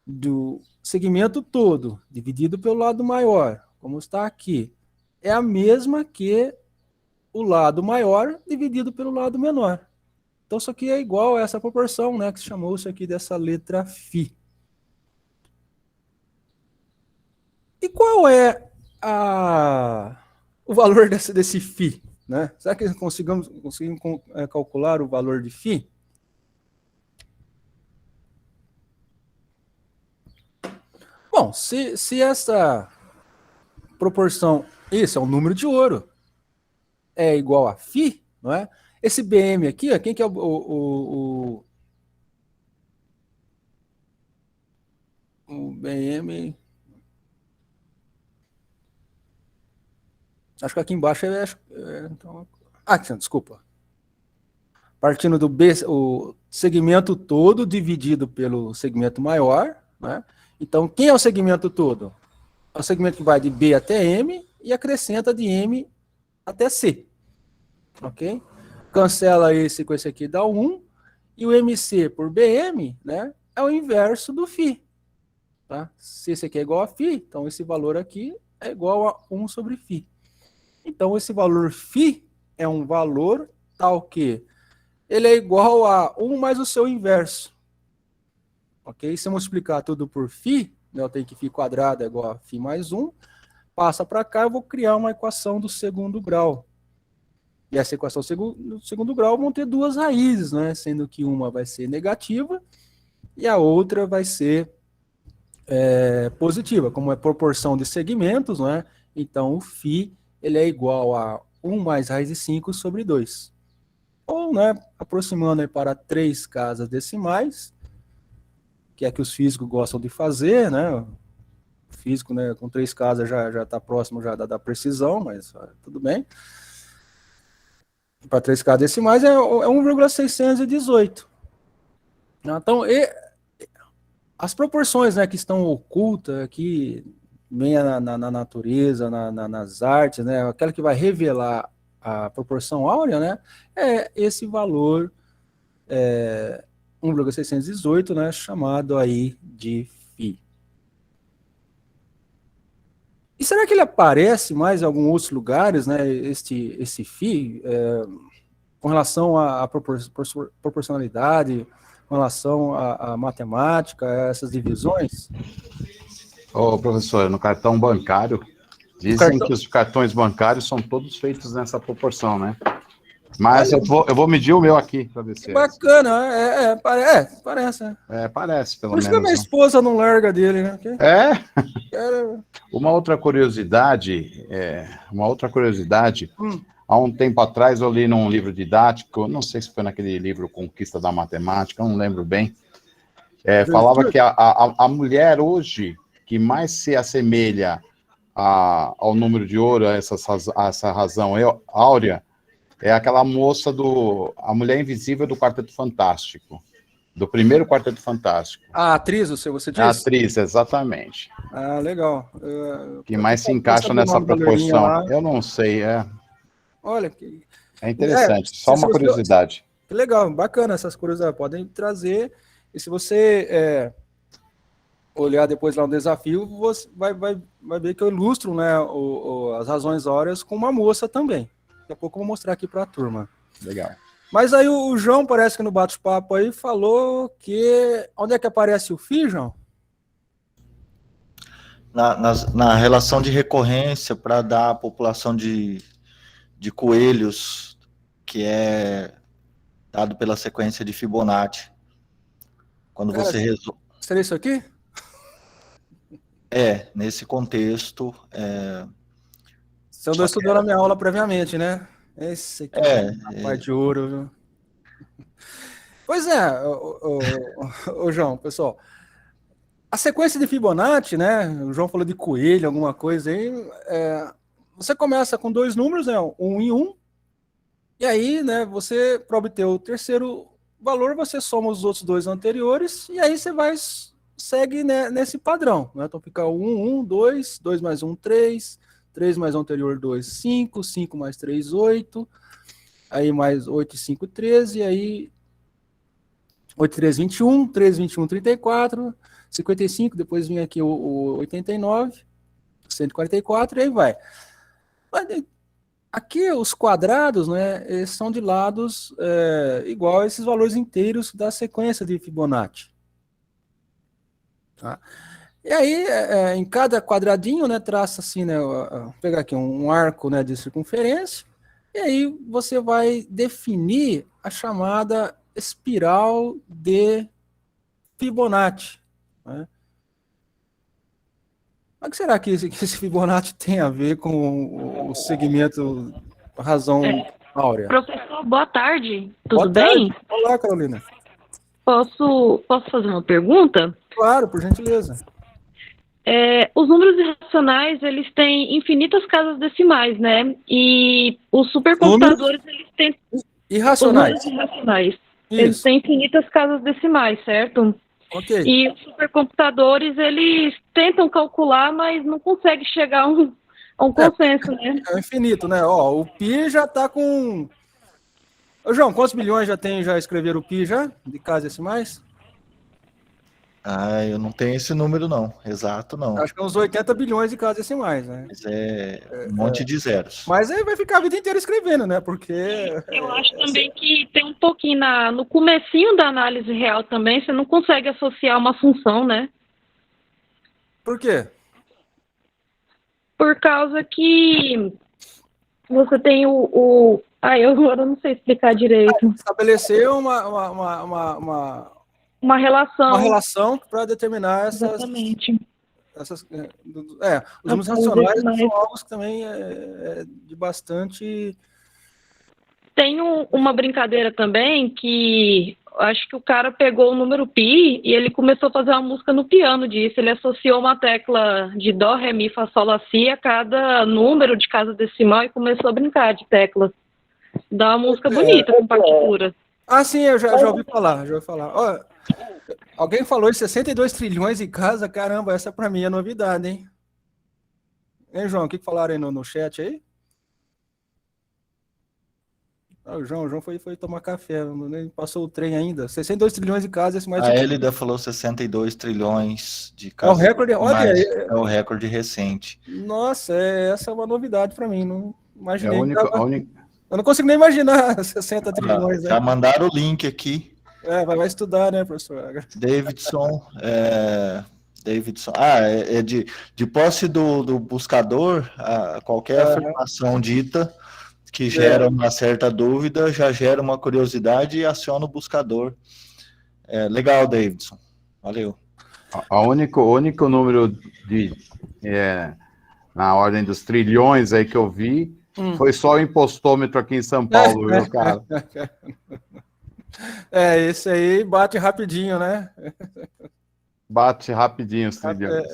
do segmento todo, dividido pelo lado maior, como está aqui, é a mesma que o lado maior dividido pelo lado menor. Então, isso aqui é igual a essa proporção, né, que chamou-se aqui dessa letra φ. E qual é o valor desse φ? Né? Será que conseguimos calcular o valor de φ? Bom, se essa proporção, isso é um número de ouro, é igual a φ, não é? Esse BM aqui, ó, quem que é o BM? Acho que aqui embaixo então, desculpa. Partindo do B, o segmento todo dividido pelo segmento maior, né? Então, quem é o segmento todo? É o segmento que vai de B até M e acrescenta de M até C. Ok? Cancela esse com esse aqui, dá 1. E o MC por BM, né, é o inverso do φ. Tá? Se esse aqui é igual a φ, então esse valor aqui é igual a 1 sobre φ. Então, esse valor φ é um valor tal que ele é igual a 1 mais o seu inverso. Ok? Se eu multiplicar tudo por φ, né, eu tenho que φ quadrado é igual a φ mais 1. Passa para cá, eu vou criar uma equação do segundo grau. E essa equação no segundo grau vão ter duas raízes, né? Sendo que uma vai ser negativa e a outra vai ser positiva, como é proporção de segmentos, né? Então o φ ele é igual a 1 mais raiz de 5 sobre 2. Ou, né, aproximando aí para 3 casas decimais, que é que os físicos gostam de fazer, né? O físico, né, com 3 casas já está próximo já da precisão, mas tudo bem. Para 3 casas decimais é 1,618. Então, as proporções, né, que estão ocultas aqui, bem na natureza, nas artes, né, aquela que vai revelar a proporção áurea, né, é esse valor 1,618, né, chamado aí de φ. E será que ele aparece mais em alguns outros lugares, né, esse φ, com relação à proporcionalidade, com relação à matemática, a essas divisões? Ô, professor, no cartão bancário, dizem que os cartões bancários são todos feitos nessa proporção, né? Mas eu vou medir o meu aqui para ver se bacana, parece. Parece, pelo Por isso menos. que a minha esposa não larga dele, né? Uma outra curiosidade, há um tempo atrás eu li num livro didático, não sei se foi naquele livro Conquista da Matemática, não lembro bem, falava que a mulher hoje que mais se assemelha ao número de ouro, a essa razão áurea, é aquela moça a Mulher Invisível do Quarteto Fantástico, do primeiro Quarteto Fantástico. A atriz, você disse? A atriz, exatamente. Ah, legal. Que mais se encaixa nessa proporção. Eu não sei, Olha, é interessante, só uma curiosidade. Que legal, bacana essas curiosidades, podem trazer, e se você olhar depois lá no desafio, você vai ver que eu ilustro, né, as razões áureas com uma moça também. Daqui a pouco eu vou mostrar aqui para a turma. Legal. Mas aí o João, parece que no bate-papo aí, falou que... Onde é que aparece o φ, João? Na relação de recorrência para dar a população de coelhos, que é dado pela sequência de Fibonacci. Quando você resolve... Seria isso aqui? Nesse contexto... Você andou estudando a minha aula previamente, né? Esse aqui é a parte de ouro, viu? Pois João, pessoal. A sequência de Fibonacci, né? O João falou de coelho, alguma coisa aí. Você começa com 2 números, né? 1 e 1. E aí, né? Você, para obter o terceiro valor, você soma os outros 2 anteriores. E aí você segue, né, nesse padrão, né? Então fica 1, 1, 2, 2 mais 1, 3. 3 mais 1 anterior, 2, 5. 5 mais 3, 8. Aí mais 8 e 5, 13. E aí 8, 3, 21. 3, 21, 34. 55. Depois vem aqui o 89. 144. E aí vai. Aqui os quadrados, né, eles são de lados igual a esses valores inteiros da sequência de Fibonacci. Tá? E aí, em cada quadradinho, né, traça assim, né, vou pegar aqui um arco, né, de circunferência, e aí você vai definir a chamada espiral de Fibonacci. Né? Mas o que será que esse Fibonacci tem a ver com o segmento razão áurea? Professor, boa tarde. Tudo Boa tarde. bem? Olá, Carolina. Posso fazer uma pergunta? Claro, por gentileza. Os números irracionais, eles têm infinitas casas decimais, né? E os supercomputadores, eles têm... Irracionais. Os números irracionais. Eles têm infinitas casas decimais, certo? Ok. E os supercomputadores, eles tentam calcular, mas não conseguem chegar a um consenso, né? É infinito, né? Ó, o pi já tá com... Ô, João, quantos milhões já escreveram o pi já? De casas decimais? Eu não tenho esse número, não. Exato, não. Acho que é uns 80 bilhões de casas decimais, né? Mas um monte de zeros. Mas aí vai ficar a vida inteira escrevendo, né? Porque... Eu acho também que tem um pouquinho no comecinho da análise real também, você não consegue associar uma função, né? Por quê? Por causa que você tem Eu agora não sei explicar direito. Estabelecer Uma relação. uma relação para determinar Exatamente. os números racionais são algo que também é de bastante... Tem uma brincadeira também que acho que o cara pegou o número pi e ele começou a fazer uma música no piano disso. Ele associou uma tecla de dó, ré, mi, fá, sol, lá, si a cada número de casa decimal e começou a brincar de teclas. Dá uma música bonita com partitura. Ah, sim, eu já ouvi falar, Ó, alguém falou em 62 trilhões em casa, caramba, essa pra mim é novidade, hein? Hein, João, o que falaram aí no chat aí? O João foi tomar café, nem passou o trem ainda. 62 trilhões de casas, esse mais... A Elida falou 62 trilhões de É o casas. recorde, olha, É o recorde recente. Nossa, essa é uma novidade para mim, não imaginei. Eu não consigo nem imaginar 60 trilhões. Já mandaram o link aqui. Vai estudar, né, professor? Davidson, de posse do buscador, qualquer afirmação dita que gera uma certa dúvida, já gera uma curiosidade e aciona o buscador. Legal, Davidson. Valeu. O único número na ordem dos trilhões aí que eu vi foi só o impostômetro aqui em São Paulo, viu, cara? Esse aí bate rapidinho, né? Bate rapidinho os trilhões.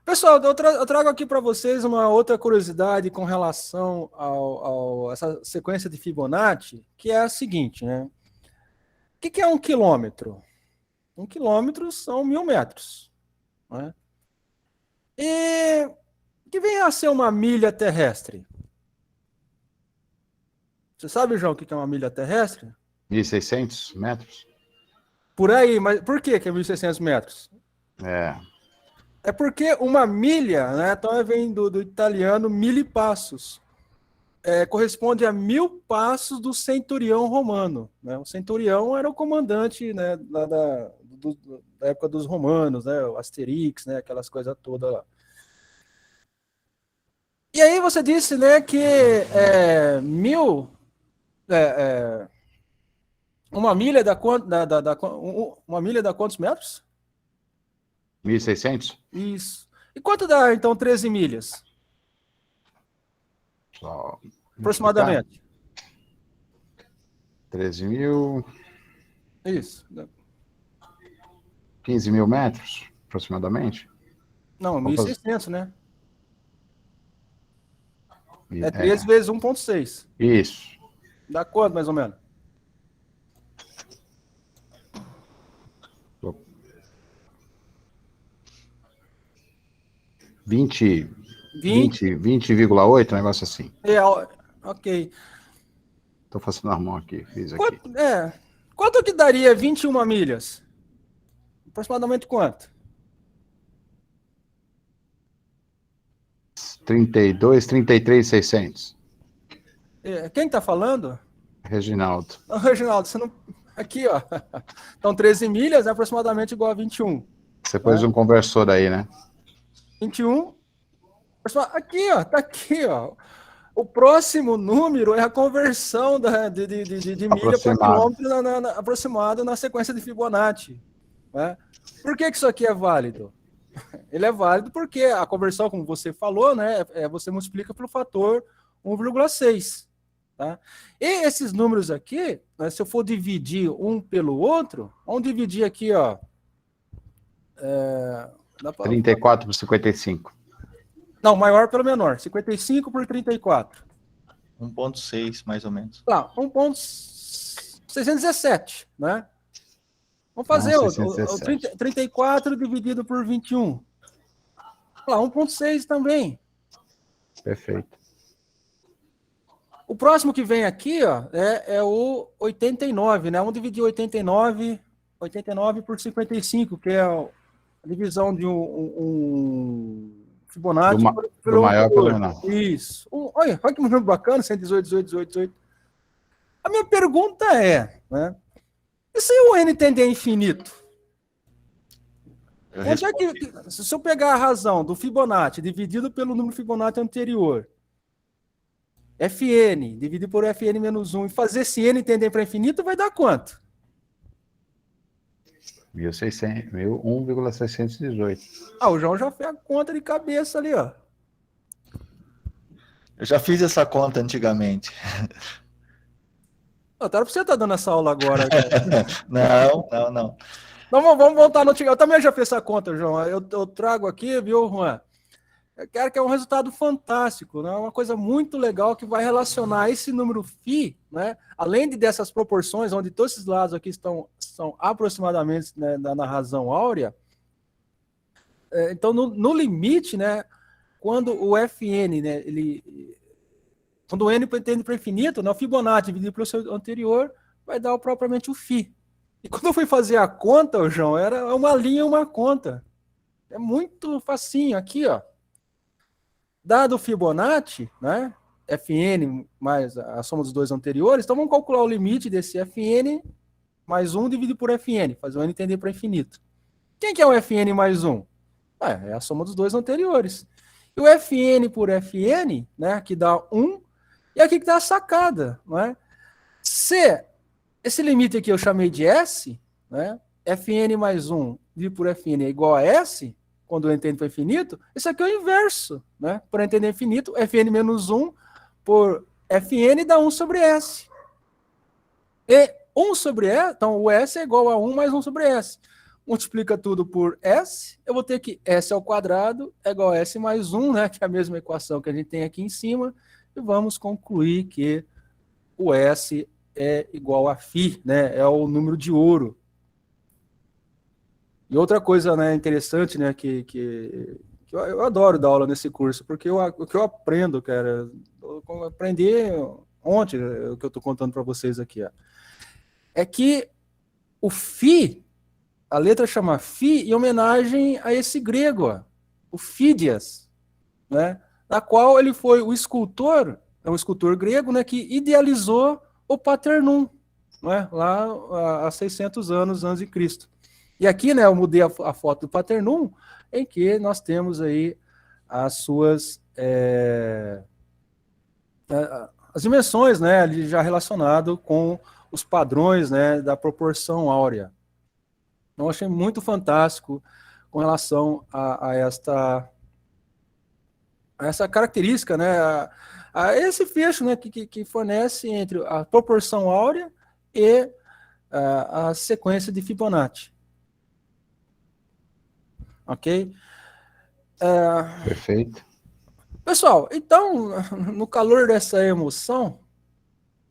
Pessoal, eu trago aqui para vocês uma outra curiosidade com relação a essa sequência de Fibonacci, que é a seguinte, né? O que é 1 quilômetro? 1 quilômetro são 1000 metros. Né? E o que vem a ser uma milha terrestre? Você sabe, João, o que é uma milha terrestre? 1.600 metros? Por aí, mas por que é 1.600 metros? É porque uma milha, né, então vem do italiano milipassos, corresponde a 1000 passos do centurião romano. Né? O centurião era o comandante, né, da época dos romanos, né, o Asterix, né, aquelas coisas todas lá. E aí você disse, né, que uma milha uma milha dá quantos metros? 1.600? Isso. E quanto dá, então, 13 milhas? Aproximadamente. 13 mil... Isso. 15 mil metros, aproximadamente? Não, 1.600, né? 13 vezes 1,6. Isso. Dá quanto, mais ou menos? 20,8, um negócio assim. Ok. Estou fazendo a mão aqui, fiz aqui. Quanto que daria 21 milhas? Aproximadamente quanto? 32, 33,600. Quem está falando? Reginaldo. Não, Reginaldo, você não... Aqui, ó. Então, 13 milhas é aproximadamente igual a 21. Você pôs um conversor aí, né? 21. Aqui, ó. Tá aqui, ó. O próximo número é a conversão de milha para quilômetro aproximado na sequência de Fibonacci. Né? Por que isso aqui é válido? Ele é válido porque a conversão, como você falou, né, você multiplica pelo fator 1,6. Tá? E esses números aqui, né, se eu for dividir um pelo outro, vamos dividir aqui, ó. 34 por 55. Não, maior pelo menor. 55 por 34. 1,6, mais ou menos. 1,617, né? Vamos fazer o 34 dividido por 21. 1,6 também. Perfeito. O próximo que vem aqui, ó, é o 89, né? Vamos dividir 89 por 55, que é a divisão de um Fibonacci do maior pelo menor. Isso. Olha que número bacana, 118, 18, 18, 18. A minha pergunta é, né? E se o n tende a infinito? Se eu pegar a razão do Fibonacci dividido pelo número Fibonacci anterior, Fn, dividir por Fn menos 1 e fazer esse n tender para infinito, vai dar quanto? 1,618. Ah, o João já fez a conta de cabeça ali, ó. Eu já fiz essa conta antigamente. Não, tá pra você estar dando essa aula agora, cara. Não. Então vamos voltar no antigo. Eu também já fiz essa conta, João. Eu trago aqui, viu, Juan? Eu quero que é um resultado fantástico, né? Uma coisa muito legal que vai relacionar esse número φ, né? Além dessas proporções, onde todos esses lados aqui são aproximadamente, né, na razão áurea. Então, no limite, né? Quando o Fn, né? Quando o n tende para infinito, né, o Fibonacci dividido pelo seu anterior vai dar propriamente o φ. E quando eu fui fazer a conta, João, era uma linha e uma conta. É muito facinho. Aqui, ó. Dado o Fibonacci, né? Fn mais a soma dos dois anteriores, então vamos calcular o limite desse Fn mais 1 dividido por Fn, fazer o n tender para infinito. Quem que é o Fn mais 1? É a soma dos dois anteriores. E o Fn por Fn, né, que dá 1, e aqui que está a sacada, né? Se esse limite aqui eu chamei de S, né? Fn mais 1 dividido por Fn é igual a S, quando eu entendo para infinito, isso aqui é o inverso, né? Para entender infinito, Fn menos 1 por Fn dá 1 sobre S. E 1 sobre S, então o S é igual a 1 mais 1 sobre S. Multiplica tudo por S, eu vou ter que S ao quadrado é igual a S mais 1, né? Que é a mesma equação que a gente tem aqui em cima, e vamos concluir que o S é igual a φ, né? É o número de ouro. E outra coisa, né, interessante, né, que eu adoro dar aula nesse curso, porque o que eu aprendo, cara, eu aprendi ontem, o que eu estou contando para vocês aqui, ó, é que o φ, a letra chama φ em homenagem a esse grego, ó, o Fídias, né, na qual ele foi o escultor, é um escultor grego, né, que idealizou o Paternum, né, lá há 600 anos antes de Cristo. E aqui, né, eu mudei a foto do Paternum, em que nós temos aí as suas as dimensões, né, ali já relacionado com os padrões, né, da proporção áurea. Então, eu achei muito fantástico com relação a essa característica, né, a esse fecho, né, que fornece entre a proporção áurea e a sequência de Fibonacci. Ok? Perfeito. Pessoal, então, no calor dessa emoção,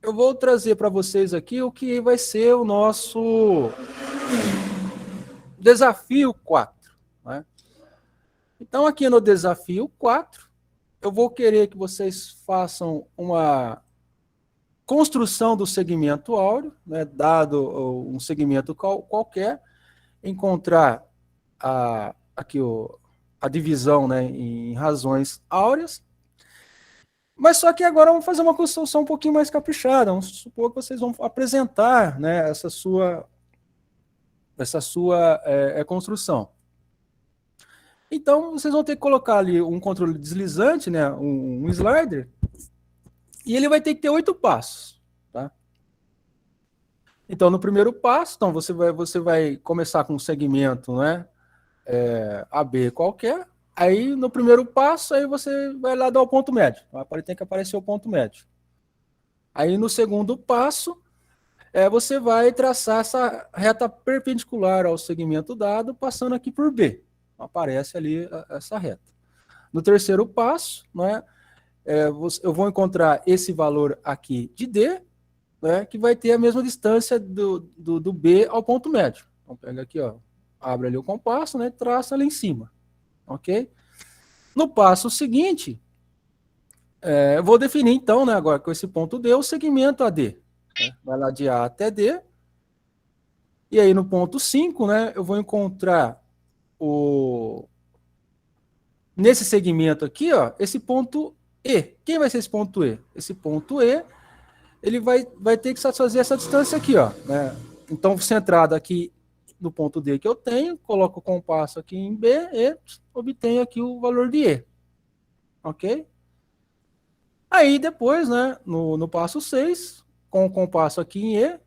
eu vou trazer para vocês aqui o que vai ser o nosso desafio 4. Né? Então, aqui no desafio 4, eu vou querer que vocês façam uma construção do segmento áureo, né, dado um segmento qualquer, encontrar aqui a divisão, né, em razões áureas, mas só que agora vamos fazer uma construção um pouquinho mais caprichada. Vamos supor que vocês vão apresentar, né, essa sua construção. Então, vocês vão ter que colocar ali um controle deslizante, né, um slider, e ele vai ter que ter 8 passos. Tá? Então, no primeiro passo, então, você vai começar com um segmento, né, AB qualquer. Aí, no primeiro passo, aí você vai lá dar o ponto médio. Tem que aparecer o ponto médio. Aí, no segundo passo, você vai traçar essa reta perpendicular ao segmento dado, passando aqui por B. Aparece ali essa reta. No terceiro passo, né, eu vou encontrar esse valor aqui de D, né, que vai ter a mesma distância do B ao ponto médio. Então, pega aqui, ó, abre ali o compasso, né, traça ali em cima. Ok? No passo seguinte, eu vou definir, então, né, agora com esse ponto D, o segmento AD. Né? Vai lá de A até D. E aí, no ponto 5, né, eu vou encontrar nesse segmento aqui, ó, esse ponto E. Quem vai ser esse ponto E? Esse ponto E, ele vai ter que satisfazer essa distância aqui, ó. Né? Então, centrado aqui no ponto D que eu tenho, coloco o compasso aqui em B e obtenho aqui o valor de E. Ok? Aí depois, né, no passo 6, com o compasso aqui em E,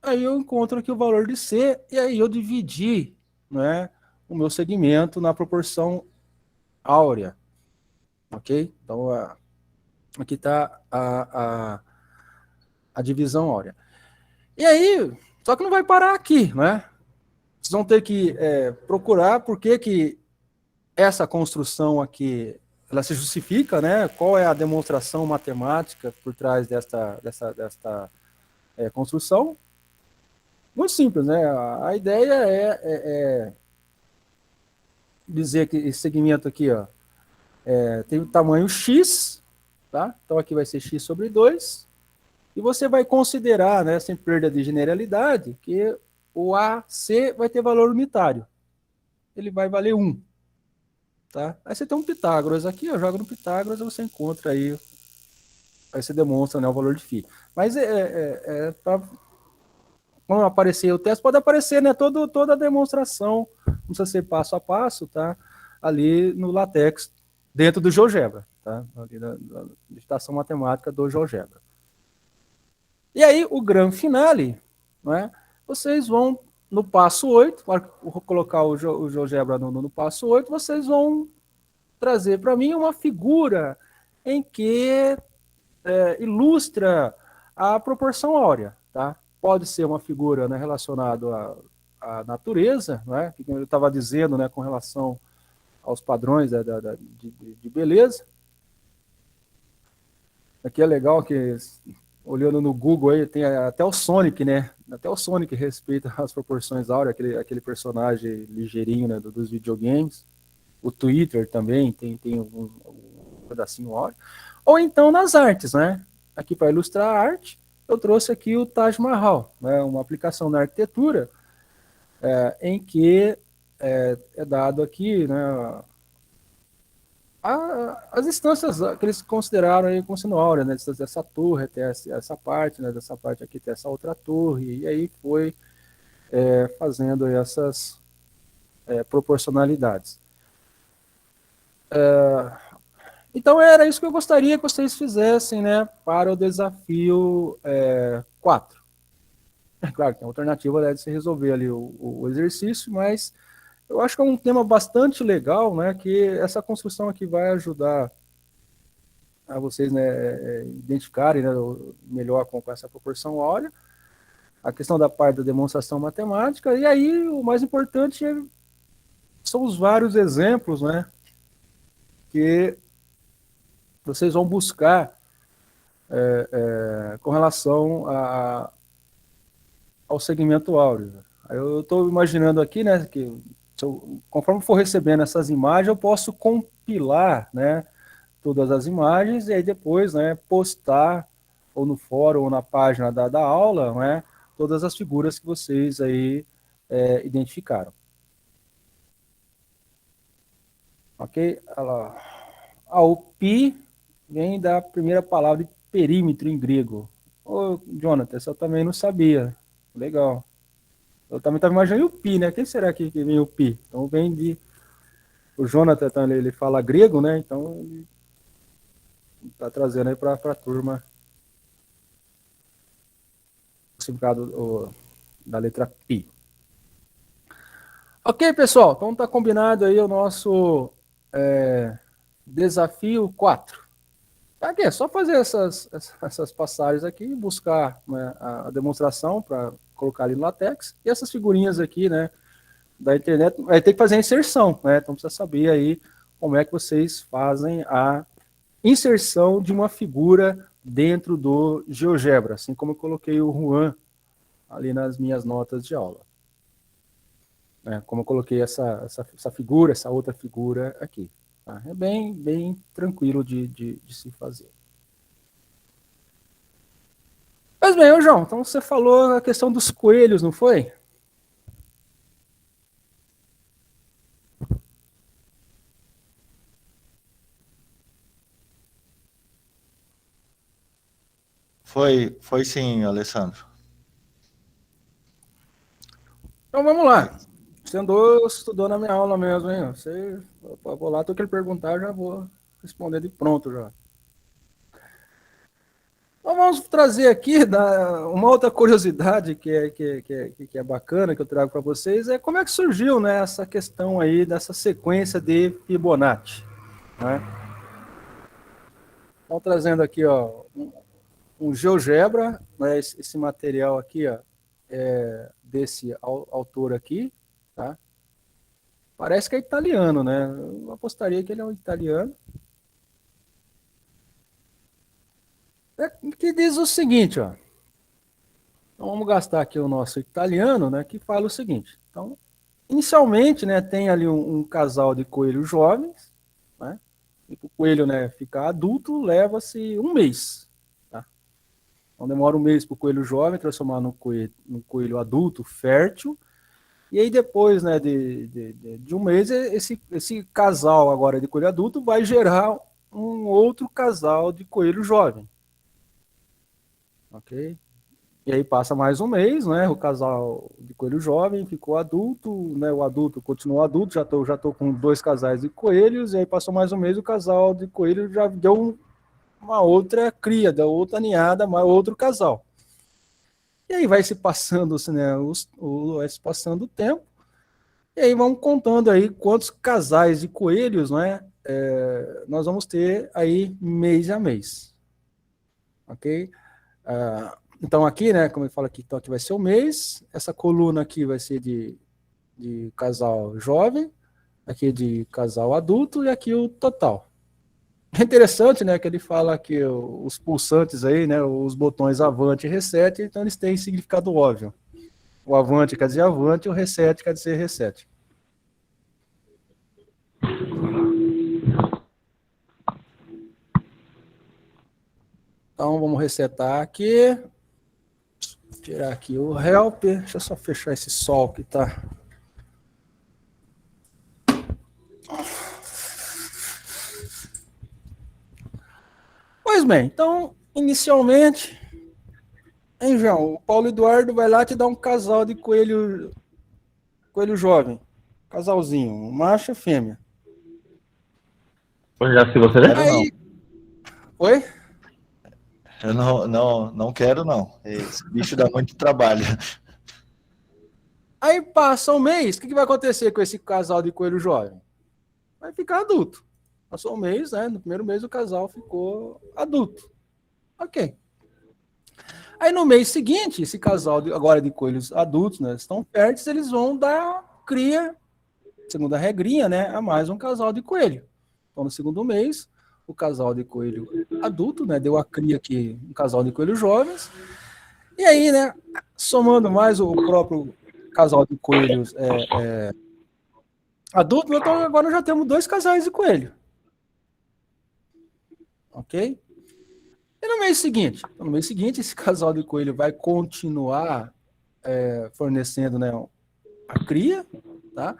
aí eu encontro aqui o valor de C, e aí eu dividi, né, o meu segmento na proporção áurea, ok? Então, aqui está a divisão áurea. E aí, só que não vai parar aqui, né? Vocês vão ter que procurar por que essa construção aqui, ela se justifica, né? Qual é a demonstração matemática por trás desta construção? Muito simples, né? A ideia é dizer que esse segmento aqui, ó, tem o tamanho x, tá? Então aqui vai ser x sobre 2, e você vai considerar, né, sem perda de generalidade, que o AC vai ter valor unitário. Ele vai valer 1. Tá? Aí você tem um Pitágoras aqui, ó, joga no Pitágoras e você encontra aí, aí você demonstra, né, o valor de φ. Mas quando aparecer o teste, pode aparecer, né, toda a demonstração, não precisa ser passo a passo, tá? Ali no LaTeX, dentro do GeoGebra, tá? Ali na digitação matemática do GeoGebra. E aí, o grande finale, né, vocês vão, no passo 8, vou colocar o GeoGebra no passo 8, vocês vão trazer para mim uma figura em que ilustra a proporção áurea, tá? Pode ser uma figura, né, relacionada à natureza, né, que eu estava dizendo, né, com relação aos padrões de beleza. Aqui é legal que, olhando no Google aí, tem até o Sonic, né? Até o Sonic respeita as proporções áureas, aquele personagem ligeirinho, né, dos videogames. O Twitter também tem um pedacinho áureo. Ou então nas artes, né? Aqui para ilustrar a arte, eu trouxe aqui o Taj Mahal, né? Uma aplicação na arquitetura em que é dado aqui, né, as instâncias que eles consideraram aí como sendo áurea, né? Dessa torre até essa parte, né? Dessa parte aqui até essa outra torre, e aí foi fazendo essas proporcionalidades. Então era isso que eu gostaria que vocês fizessem, né, para o desafio 4. É claro que tem a alternativa, né, de se resolver ali o exercício, mas eu acho que é um tema bastante legal, né, que essa construção aqui vai ajudar a vocês, né, identificarem, né, melhor com essa proporção áurea, a questão da parte da demonstração matemática, e aí o mais importante são os vários exemplos, né, que vocês vão buscar com relação ao segmento áureo. Eu estou imaginando aqui, né, que conforme for recebendo essas imagens, eu posso compilar, né, todas as imagens e aí depois, né, postar ou no fórum ou na página da aula, né, todas as figuras que vocês aí identificaram. Ok? O pi vem da primeira palavra de perímetro em grego. Ô, Jonathan, eu também não sabia. Legal. Eu também estava imaginando o pi, né? Quem será que vem o pi? Então vem de... O Jonathan, então, ele fala grego, né? Então ele está trazendo aí para a turma o significado da letra pi. Ok, pessoal? Então está combinado aí o nosso desafio 4. Aqui é só fazer essas passagens aqui, buscar, né, a demonstração para colocar ali no LaTeX, e essas figurinhas aqui, né, da internet, vai ter que fazer a inserção, né, então precisa saber aí como é que vocês fazem a inserção de uma figura dentro do GeoGebra, assim como eu coloquei o Juan ali nas minhas notas de aula. Como eu coloquei essa figura, essa outra figura aqui. Tá? É bem tranquilo de se fazer. Mas bem, ô João, então você falou a questão dos coelhos, não foi? Foi sim, Alessandro. Então vamos lá. Você estudou na minha aula mesmo, hein? Eu vou lá, tudo que ele perguntar, eu já vou responder de pronto já. Então vamos trazer aqui uma outra curiosidade que é bacana, que eu trago para vocês, é como é que surgiu, né, essa questão aí dessa sequência de Fibonacci, né? Então trazendo aqui, ó, um GeoGebra, né, esse material aqui, ó, é desse autor aqui, tá? Parece que é italiano, né? Eu apostaria que ele é um italiano. Que diz o seguinte, ó. Então vamos gastar aqui o nosso italiano, né, que fala o seguinte. Então, inicialmente, né, tem ali um casal de coelhos jovens, né? E para o coelho, né, ficar adulto, leva-se um mês. Tá? Então demora um mês para o coelho jovem transformar num coelho adulto, fértil. E aí depois, né, de um mês, esse casal agora de coelho adulto vai gerar um outro casal de coelho jovem. Ok? E aí passa mais um mês, né? O casal de coelho jovem ficou adulto, né? O adulto continuou adulto, já tô com 2 casais de coelhos, e aí passou mais um mês, o casal de coelho já deu uma outra cria, deu outra ninhada, outro casal. E aí vai se passando, né? Vai se passando o tempo, e aí vamos contando aí quantos casais de coelhos, né? Nós vamos ter aí mês a mês. Ok? Então aqui, né, como eu falo aqui, então aqui vai ser o mês, essa coluna aqui vai ser de casal jovem, aqui de casal adulto e aqui o total. É interessante, né, que ele fala que os pulsantes aí, né, os botões avante e reset, então eles têm significado óbvio. O avante quer dizer avante e o reset quer dizer reset. Então vamos resetar aqui. Tirar aqui o help. Deixa eu só fechar esse sol que tá. Pois bem, então, inicialmente, hein, João? O Paulo Eduardo vai lá te dar um casal de coelho jovem. Casalzinho, macho e fêmea. Já se você lembra, Aí... Oi? Eu não quero, não. Esse bicho dá muito trabalho. Aí passa um mês, o que vai acontecer com esse casal de coelho jovem? Vai ficar adulto. Passou um mês, né? No primeiro mês o casal ficou adulto. Ok. Aí no mês seguinte, esse casal agora de coelhos adultos, né? Estão férteis, eles vão dar cria, segundo a regrinha, né? A mais um casal de coelho. Então no segundo mês, o casal de coelho adulto, né? Deu a cria aqui, um casal de coelhos jovens. E aí, né? Somando mais o próprio casal de coelhos adulto, então agora já temos 2 casais de coelho. Ok? E no mês seguinte, esse casal de coelho vai continuar fornecendo, né, a cria, tá?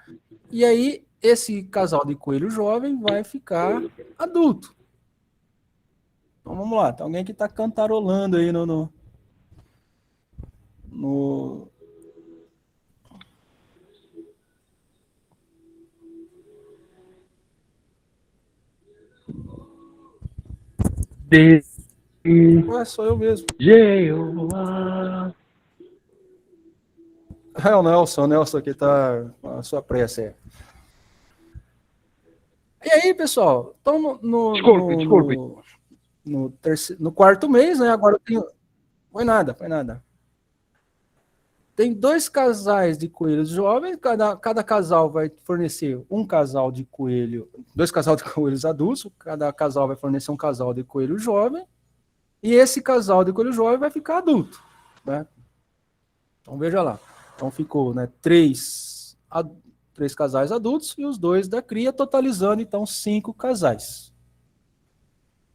E aí esse casal de coelho jovem vai ficar adulto. Então vamos lá, tem alguém que está cantarolando aí no sou eu mesmo. É o Nelson aqui tá com a sua pressa aí. E aí, pessoal, então Desculpe. No quarto mês, né? Agora tem. Foi nada. Tem 2 casais de coelhos jovens, cada casal vai fornecer um casal de coelho, 2 casais de coelhos adultos, cada casal vai fornecer um casal de coelho jovem, e esse casal de coelho jovem vai ficar adulto, né? Então veja lá. Então ficou, né, 3 casais adultos e os 2 da cria, totalizando então 5 casais.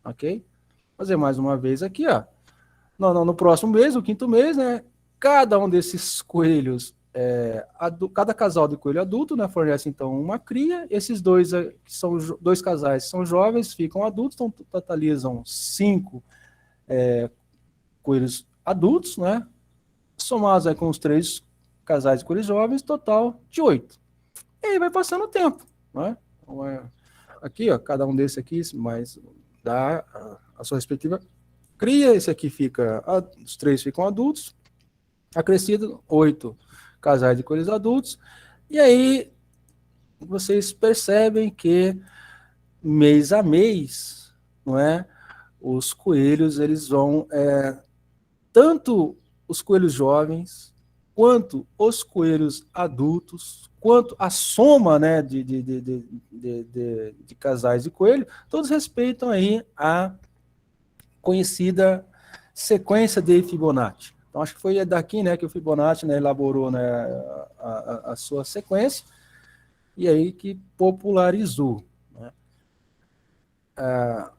Ok? Vou fazer mais uma vez aqui, ó. No próximo mês, o 5º mês, né? Cada um desses coelhos, cada casal de coelho adulto, né, fornece então uma cria. Esses 2 que são 2 casais são jovens, ficam adultos, então totalizam 5 coelhos adultos, né? Somados aí com os 3 casais de coelhos jovens, total de 8. E aí vai passando o tempo, né? Então, aqui, ó, cada um desses aqui, mas dá a sua respectiva cria, esse aqui fica, os 3 ficam adultos, acrescido 8 casais de coelhos adultos, e aí vocês percebem que mês a mês, não é, os coelhos, eles vão, tanto os coelhos jovens, quanto os coelhos adultos, quanto a soma, né, de casais de coelho, todos respeitam aí a conhecida sequência de Fibonacci. Então, acho que foi daqui, né, que o Fibonacci, né, elaborou, né, a sua sequência, e aí que popularizou. Né?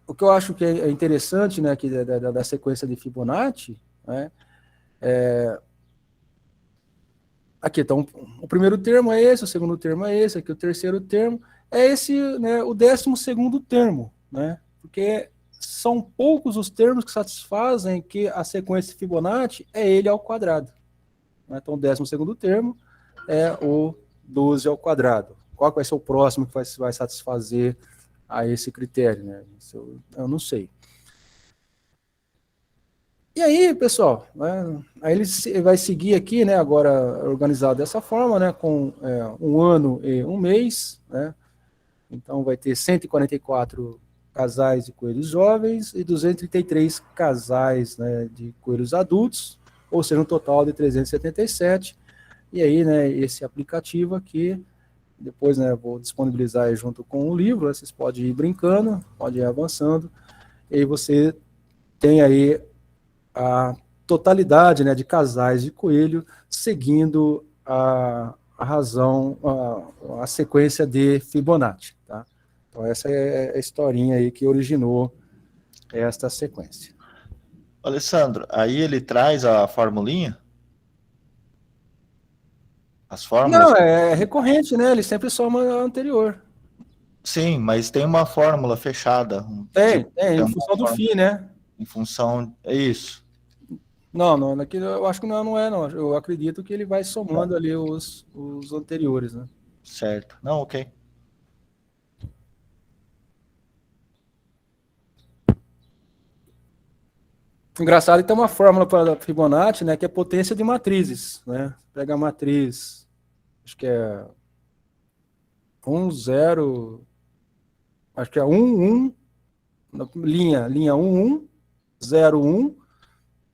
O que eu acho que é interessante, né, aqui da sequência de Fibonacci, né, aqui, então, o primeiro termo é esse, o segundo termo é esse, aqui o terceiro termo é esse, né, o 12º termo, né, porque são poucos os termos que satisfazem que a sequência de Fibonacci é ele ao quadrado. Né? Então, o 12º termo é o 12 ao quadrado. Qual vai ser o próximo que vai satisfazer a esse critério? Né? Isso eu não sei. E aí, pessoal, né, aí ele vai seguir aqui, né, agora organizado dessa forma, né, com um ano e um mês, né, então vai ter 144 casais de coelhos jovens e 233 casais, né, de coelhos adultos, ou seja, um total de 377, e aí, né, esse aplicativo aqui, depois, né, vou disponibilizar aí junto com o livro, né, vocês podem ir brincando, podem ir avançando, e aí você tem aí a totalidade, né, de casais de coelho, seguindo a razão, a sequência de Fibonacci, tá? Então essa é a historinha aí que originou esta sequência. Alessandro, aí ele traz a formulinha? As fórmulas? Não, é recorrente, né? Ele sempre soma a anterior. Sim, mas tem uma fórmula fechada. Tem, em função do φ, né? Em função, é isso. Não, naquilo eu acho que não é. Eu acredito que ele vai somando ali os anteriores, né? Certo. Não, ok. Engraçado que tem uma fórmula para Fibonacci, né, que é potência de matrizes, né? Pega a matriz, acho que é 1, 0, acho que é 1, 1, linha 1, 1, 0, 1,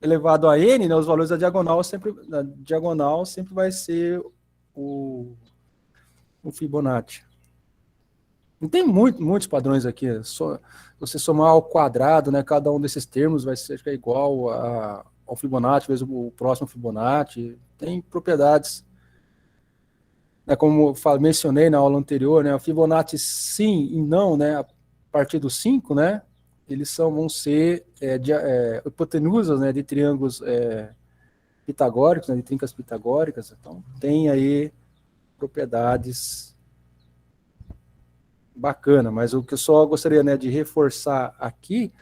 elevado a n, né, os valores da diagonal sempre vai ser o Fibonacci. Não tem muitos padrões aqui. Você somar ao quadrado, né? Cada um desses termos vai ser igual ao Fibonacci, vezes o próximo Fibonacci. Tem propriedades. Né, como mencionei na aula anterior, né? O Fibonacci sim e não, né? A partir do 5, né? Eles vão ser hipotenusas, né? De triângulos pitagóricos, né, de trincas pitagóricas. Então, tem aí propriedades bacana, mas o que eu só gostaria, né, de reforçar aqui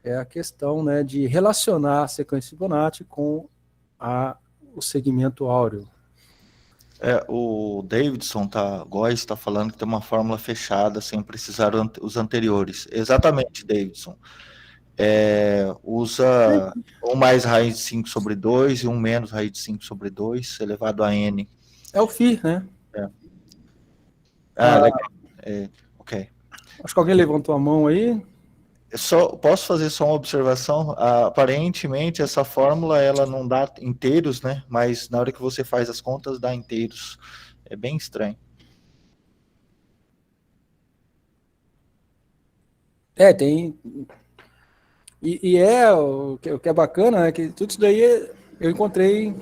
é a questão, né, de relacionar a sequência Fibonacci com o segmento áureo. O Davidson Góes está falando que tem uma fórmula fechada sem precisar os anteriores. Exatamente, Davidson. Usa 1 mais raiz de 5 sobre 2 e 1 menos raiz de 5 sobre 2 elevado a n. É o φ, né? Legal. Ok. Acho que alguém levantou a mão aí. Posso fazer só uma observação? Aparentemente, essa fórmula ela não dá inteiros, né? Mas na hora que você faz as contas, dá inteiros. É bem estranho. Tem. E o que é bacana, né? Que tudo isso daí eu encontrei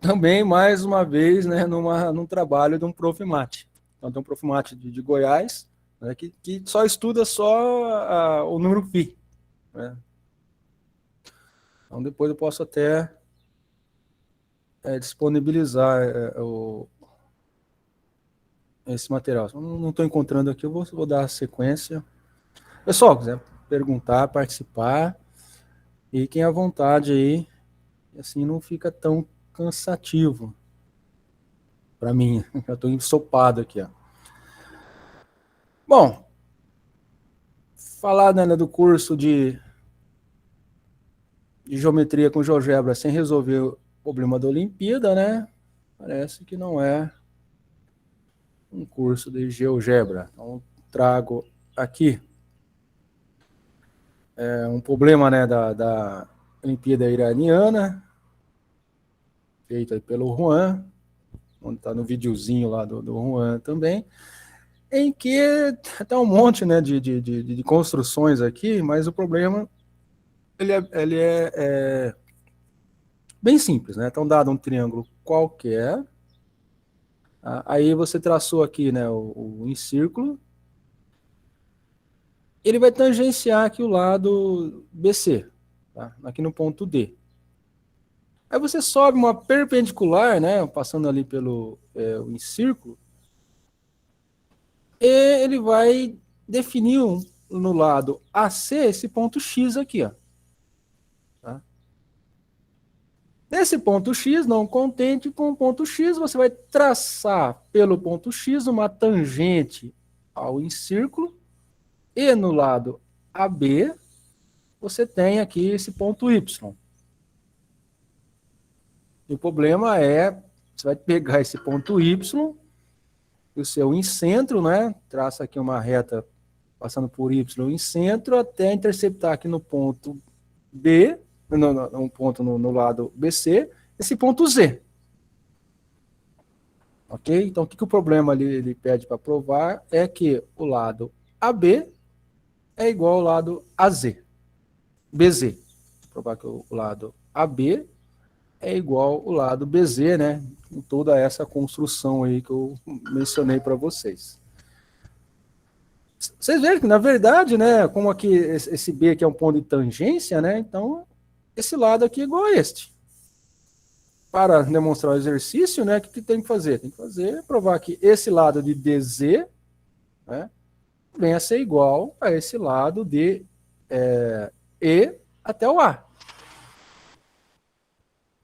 também, mais uma vez, né? Num trabalho de um Profimate. Então, tem um Profimate de Goiás, né, que só estuda só o número φ. Né? Então, depois eu posso até disponibilizar esse material. Não estou encontrando aqui, eu vou dar a sequência. Pessoal, quiser perguntar, participar, fiquem à vontade aí, assim não fica tão cansativo para mim. Eu estou ensopado aqui, ó. Bom, falar, né, do curso de de geometria com GeoGebra sem resolver o problema da Olimpíada, né? Parece que não é um curso de GeoGebra. Então, trago aqui um problema, né, da Olimpíada Iraniana, feito aí pelo Juan, onde está no videozinho lá do Juan também, em que tem um monte, né, de construções aqui, mas o problema ele é bem simples, né? Então, dado um triângulo qualquer, aí você traçou aqui, né, o em círculo, ele vai tangenciar aqui o lado BC, tá? Aqui no ponto D. Aí você sobe uma perpendicular, né, passando ali pelo o em círculo, e ele vai definir no lado AC esse ponto X aqui, ó. Tá? Nesse ponto X, não contente com o ponto X, você vai traçar pelo ponto X uma tangente ao em círculo, e no lado AB, você tem aqui esse ponto Y. E o problema é, você vai pegar esse ponto Y, e o seu em centro, né? Traça aqui uma reta passando por Y em centro, até interceptar aqui no ponto B, um ponto no lado BC, esse ponto Z. Ok? Então, o que o problema ali ele pede para provar é que o lado AB é igual ao lado AZ. BZ. Vou provar que o lado AB é igual ao lado BZ, né? Com toda essa construção aí que eu mencionei para vocês. Vocês veem que, na verdade, né, como aqui esse B aqui é um ponto de tangência, né? Então, esse lado aqui é igual a este. Para demonstrar o exercício, né, o que tem que fazer? Tem que fazer, provar que esse lado de DZ, né, venha a ser igual a esse lado de E até o A.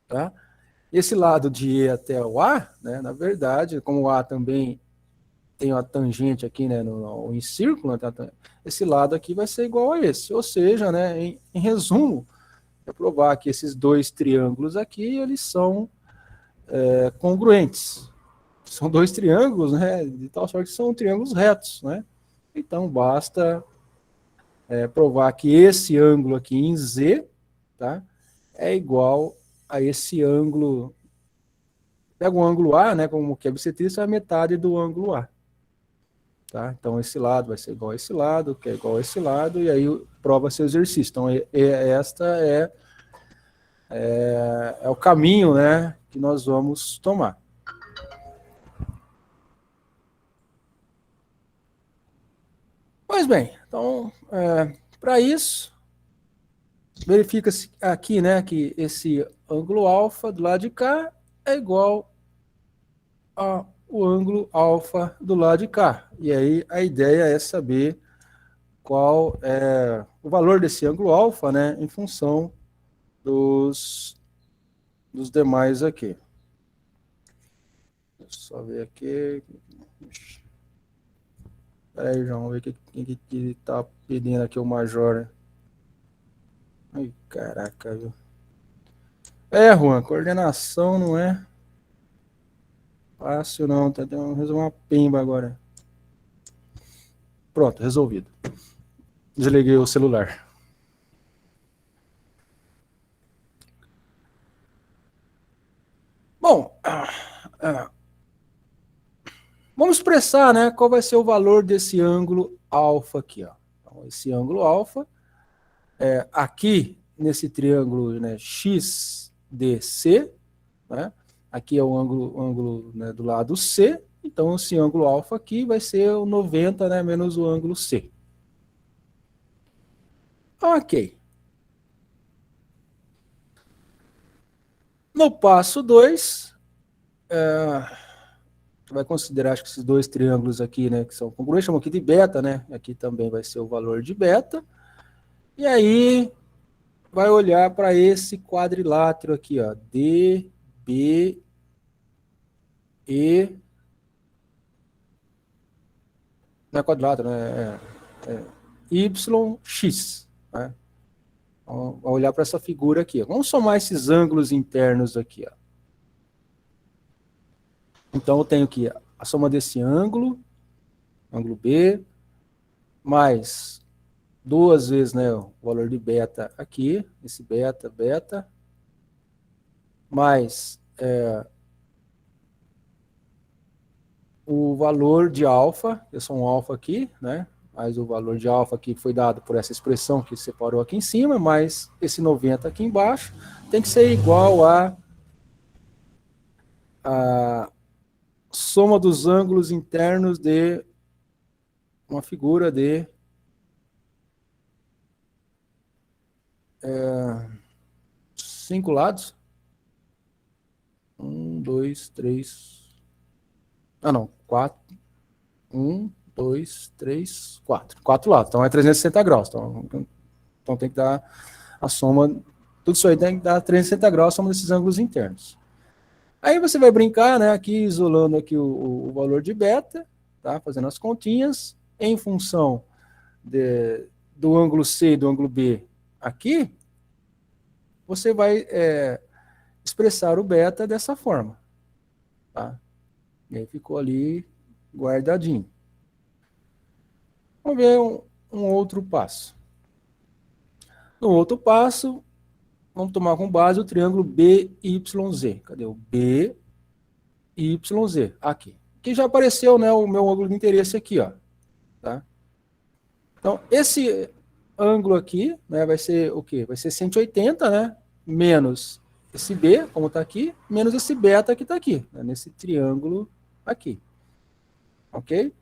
Tá? Esse lado de E até o A, né, na verdade, como o A também tem uma tangente aqui, né, em círculo, né, esse lado aqui vai ser igual a esse. Ou seja, né, em resumo, é provar que esses dois triângulos aqui, eles são congruentes. São dois triângulos, né, de tal sorte que são triângulos retos, né? Então, basta provar que esse ângulo aqui em Z, tá, é igual a esse ângulo. Pega o ângulo A, né, como que é bissetriz, é a metade do ângulo A. Tá? Então, esse lado vai ser igual a esse lado, que é igual a esse lado, e aí prova seu exercício. Então, esta é o caminho, né, que nós vamos tomar. Pois bem, então, para isso, verifica-se aqui, né, que esse ângulo alfa do lado de cá é igual ao ângulo alfa do lado de cá. E aí a ideia é saber qual é o valor desse ângulo alfa, né, em função dos demais aqui. Deixa eu só ver aqui. Espera aí, João, vamos ver quem que tá pedindo aqui o major. Ai, caraca, viu? Juan, coordenação não é fácil não, tá tendo resolver uma pemba agora. Pronto, resolvido. Desliguei o celular. Bom, vamos expressar, né, qual vai ser o valor desse ângulo alfa aqui, ó. Então, esse ângulo alfa, aqui nesse triângulo, né, XDC, né, aqui é o ângulo né, do lado C, então esse ângulo alfa aqui vai ser o 90, né, menos o ângulo C. Ok. No passo 2, você vai considerar, acho que esses dois triângulos aqui, né, que são congruentes, chamam aqui de beta, né, aqui também vai ser o valor de beta, e aí vai olhar para esse quadrilátero aqui, ó, D, B, E, não é quadrilátero, né, Y, X, né? Vamos olhar para essa figura aqui. Vamos somar esses ângulos internos aqui. Ó. Então, eu tenho aqui a soma desse ângulo B, mais 2 vezes, né, o valor de beta aqui, esse beta, mais o valor de alfa, eu sou um alfa aqui, né, mais o valor de alfa aqui foi dado por essa expressão que separou aqui em cima, mais esse 90 aqui embaixo, tem que ser igual a soma dos ângulos internos de uma figura de 5 lados. 1, 2, 3. Ah, não. 4. 1, 2, 3, 4. 4 lados. Então é 360 graus. Então tem que dar a soma. Tudo isso aí tem que dar 360 graus a soma desses ângulos internos. Aí você vai brincar, né? Aqui isolando aqui o valor de beta, tá? Fazendo as continhas. Em função do ângulo C e do ângulo B aqui, você vai expressar o beta dessa forma. Tá? E aí ficou ali guardadinho. Vamos ver um outro passo. No outro passo, vamos tomar como base o triângulo BYZ. Cadê o BYZ? Aqui. Aqui já apareceu, né, o meu ângulo de interesse aqui, ó. Tá? Então, esse ângulo aqui, né, vai ser o quê? Vai ser 180, né? Menos esse B, como está aqui, menos esse beta que está aqui, né, nesse triângulo aqui. Ok?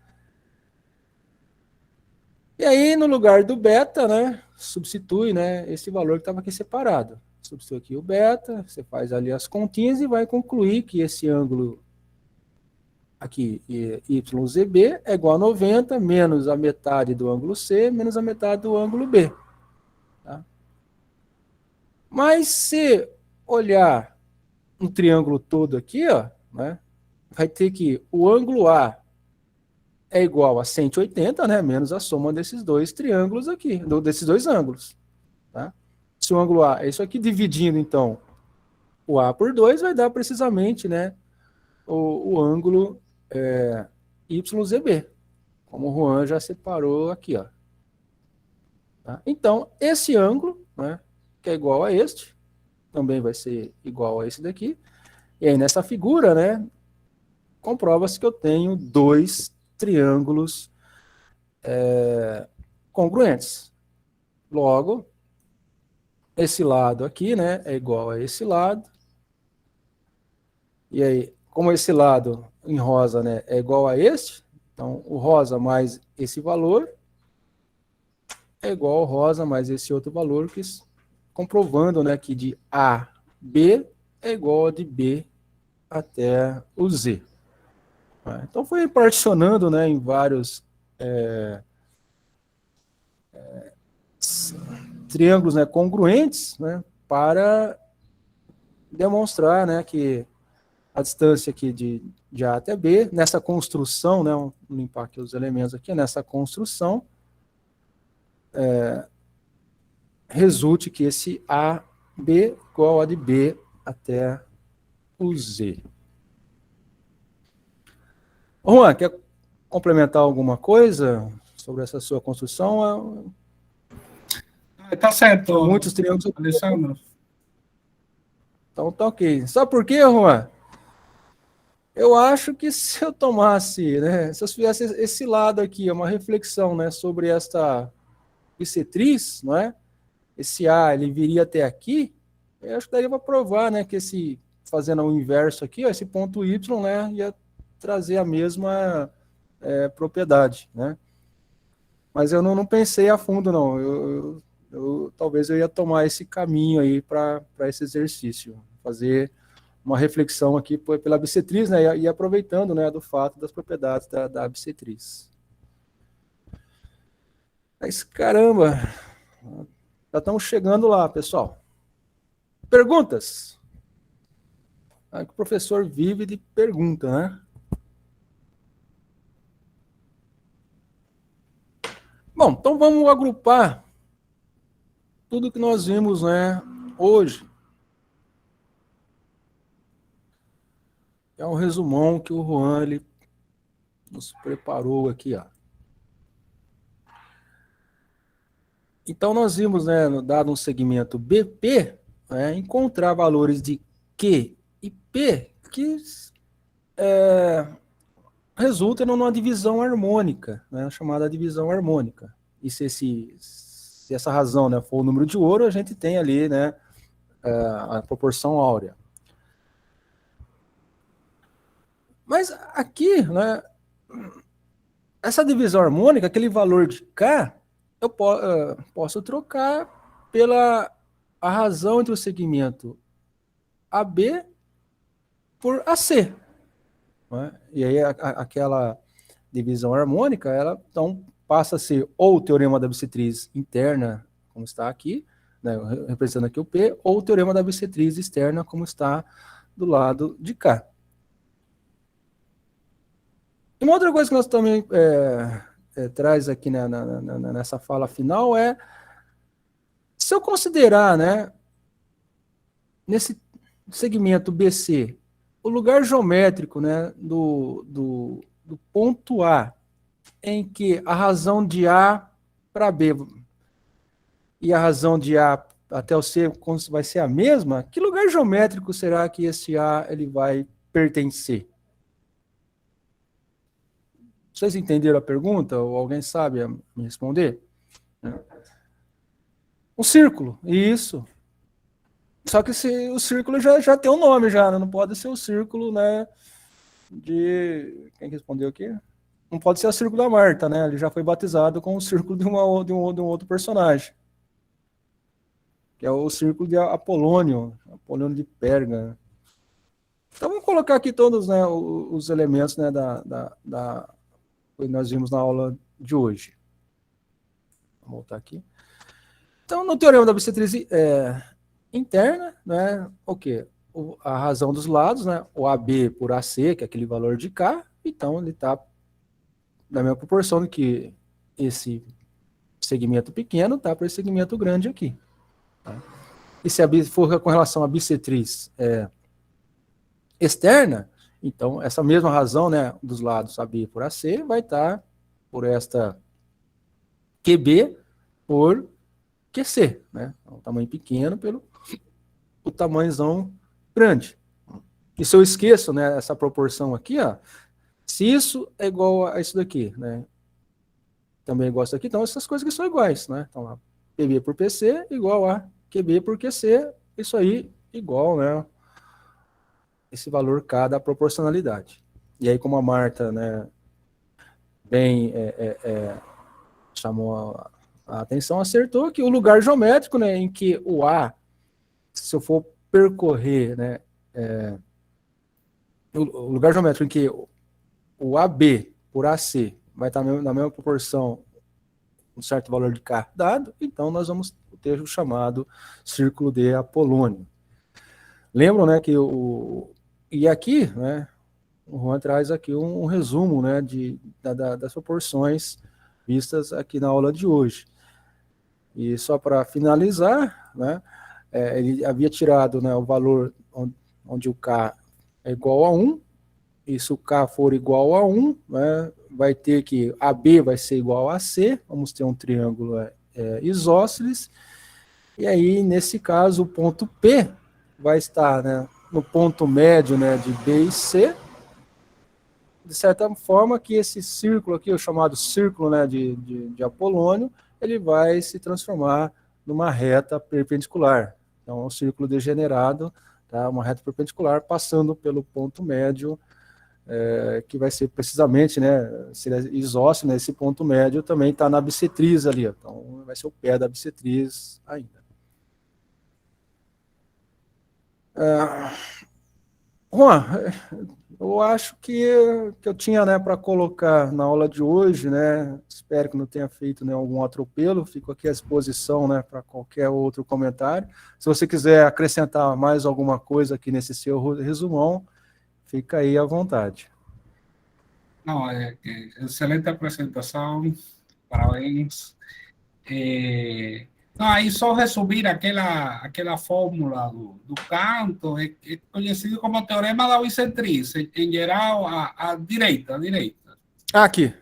E aí, no lugar do beta, né, substitui, né, esse valor que estava aqui separado. Substitui aqui o beta, você faz ali as continhas e vai concluir que esse ângulo aqui, YZB, é igual a 90, menos a metade do ângulo C, menos a metade do ângulo B. Tá? Mas se olhar um triângulo todo aqui, ó, né, vai ter que o ângulo A é igual a 180, né, menos a soma desses dois triângulos aqui, desses dois ângulos. Tá? Se o ângulo A é isso aqui, dividindo, então, o A por 2, vai dar precisamente, né, o ângulo YZB, como o Juan já separou aqui, ó. Tá? Então, esse ângulo, né, que é igual a este, também vai ser igual a esse daqui, e aí nessa figura, né, comprova-se que eu tenho dois triângulos congruentes. Logo, esse lado aqui, né, é igual a esse lado, e aí, como esse lado em rosa, né, é igual a este, então o rosa mais esse valor é igual ao rosa mais esse outro valor, que comprovando, né, que de A, B é igual a de B até o Z. Então foi particionando, né, em vários triângulos, né, congruentes, né, para demonstrar, né, que a distância aqui de A até B, nessa construção, né, vou limpar aqui os elementos aqui, nessa construção, resulte que esse AB igual a de B até o Z. Juan, quer complementar alguma coisa sobre essa sua construção? Tá certo, muitos triângulos. Alessandro. Então tá ok. Sabe por quê, Juan? Eu acho que se eu tomasse, né, se eu fizesse esse lado aqui, uma reflexão, né, sobre esta bissetriz, não é? Esse A, ele viria até aqui, eu acho que daria para provar, né, que esse, fazendo o inverso aqui, ó, esse ponto Y, né, ia trazer a mesma propriedade, né? Mas eu não pensei a fundo, não. Talvez eu ia tomar esse caminho aí para esse exercício, fazer uma reflexão aqui pela bissetriz, né, e aproveitando, né, do fato das propriedades da bissetriz. Mas, caramba, já estamos chegando lá, pessoal. Perguntas? O professor vive de pergunta, né? Bom, então vamos agrupar tudo que nós vimos, né, hoje é um resumão que o Juan ele nos preparou aqui, ó. Então nós vimos, né, dado um segmento BP, né, encontrar valores de Q e P que resultam numa divisão harmônica, né, chamada divisão harmônica. E se essa razão, né, for o número de ouro, a gente tem ali, né, a proporção áurea. Mas aqui, né, essa divisão harmônica, aquele valor de K, eu posso trocar pela a razão entre o segmento AB por AC. Né? E aí aquela divisão harmônica, ela então passa a ser ou o teorema da bissetriz interna, como está aqui, né, representando aqui o P, ou o teorema da bissetriz externa, como está do lado de cá. E uma outra coisa que nós também traz aqui nessa fala final é, se eu considerar, né, nesse segmento BC, o lugar geométrico, né, do ponto A, em que a razão de A para B e a razão de A até o C vai ser a mesma, que lugar geométrico será que esse A ele vai pertencer? Vocês entenderam a pergunta? Ou alguém sabe me responder? Um círculo, isso. Só que o círculo já tem um nome, já, né? Não pode ser o círculo, né, de... Quem respondeu aqui? Não pode ser o círculo da Marta, né? Ele já foi batizado com o círculo de um outro personagem. Que é o círculo de Apolônio de Pérgamo. Então vamos colocar aqui todos, né, os elementos, né, que nós vimos na aula de hoje. Vou voltar aqui. Então, no teorema da bissetriz interna, né, o quê? A razão dos lados, né, o AB por AC, que é aquele valor de K, então ele está na mesma proporção do que esse segmento pequeno está para esse segmento grande aqui. Tá? E se for com relação à bissetriz externa, então essa mesma razão, né, dos lados AB por AC vai estar por esta QB por QC, né? O tamanho pequeno pelo o tamanhozão grande. E se eu esqueço, né, essa proporção aqui, ó, se isso é igual a isso daqui, né, também é igual a isso daqui, então essas coisas que são iguais, né? Então lá, PB por PC igual a QB por QC, isso aí igual, né, esse valor K da proporcionalidade. E aí, como a Marta, né, bem chamou a atenção, acertou que o lugar geométrico, né, em que o A, se eu for percorrer, né, o lugar geométrico em que o AB por AC vai estar na mesma proporção, um certo valor de K dado, então nós vamos ter o chamado círculo de Apolônio. Lembram, né, que e aqui, né, o Juan traz aqui um resumo, né, das proporções vistas aqui na aula de hoje. E só para finalizar, né, ele havia tirado, né, o valor onde o K é igual a 1, e se o K for igual a 1, né, vai ter que AB vai ser igual a C, vamos ter um triângulo isósceles, e aí, nesse caso, o ponto P vai estar, né, no ponto médio, né, de B e C, de certa forma que esse círculo aqui, o chamado círculo, né, de Apolônio, ele vai se transformar numa reta perpendicular. Então, é um círculo degenerado, tá, uma reta perpendicular, passando pelo ponto médio, que vai ser precisamente, né, se ele é isósceles, né, esse ponto médio também está na bissetriz ali, então vai ser o pé da bissetriz ainda. Juan, eu acho que eu tinha, né, para colocar na aula de hoje, né, espero que não tenha feito, né, algum atropelo, fico aqui à disposição, né, para qualquer outro comentário. Se você quiser acrescentar mais alguma coisa aqui nesse seu resumão, fica aí à vontade. Não, excelente apresentação, parabéns. Não, aí só resumir aquela fórmula do canto, é conhecido como teorema da bissetriz, em geral, a direita. Aqui.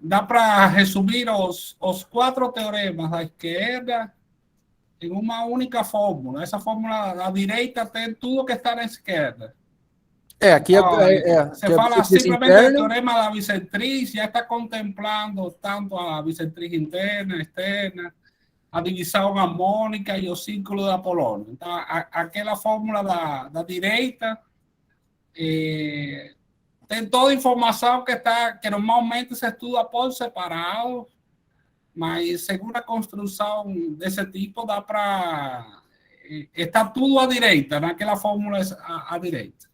Dá para resumir os 4 teoremas da esquerda em uma única fórmula. Essa fórmula da direita tem tudo que está na esquerda. Aqui você fala simplesmente do teorema da bissetriz, já está contemplando tanto a bissetriz interna, externa, a divisão harmônica e o círculo de Apolônio. Então, aquela fórmula da direita tem toda a informação que normalmente se estuda por separado, mas segundo a construção desse tipo, dá para... Está tudo à direita, naquela fórmula à direita.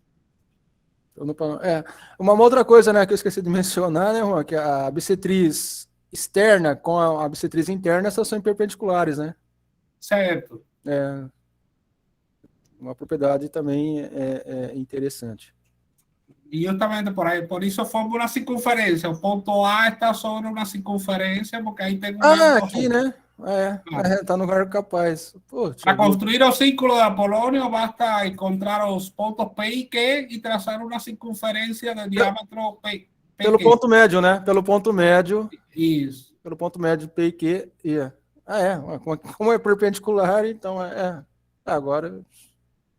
Uma outra coisa, né, que eu esqueci de mencionar, né, Juan, que a bissetriz externa com a bissetriz interna, essas são perpendiculares, né? Certo. Uma propriedade também interessante. E justamente por isso a fórmula circunferência. O ponto A está sobre uma circunferência, porque aí tem um... aqui, né? Está no arco capaz. Para construir o círculo de Apolônio, basta encontrar os pontos P e Q e traçar uma circunferência de diâmetro P. Pelo ponto médio, né? Pelo ponto médio. Isso. Pelo ponto médio P e Q. Como é perpendicular, então agora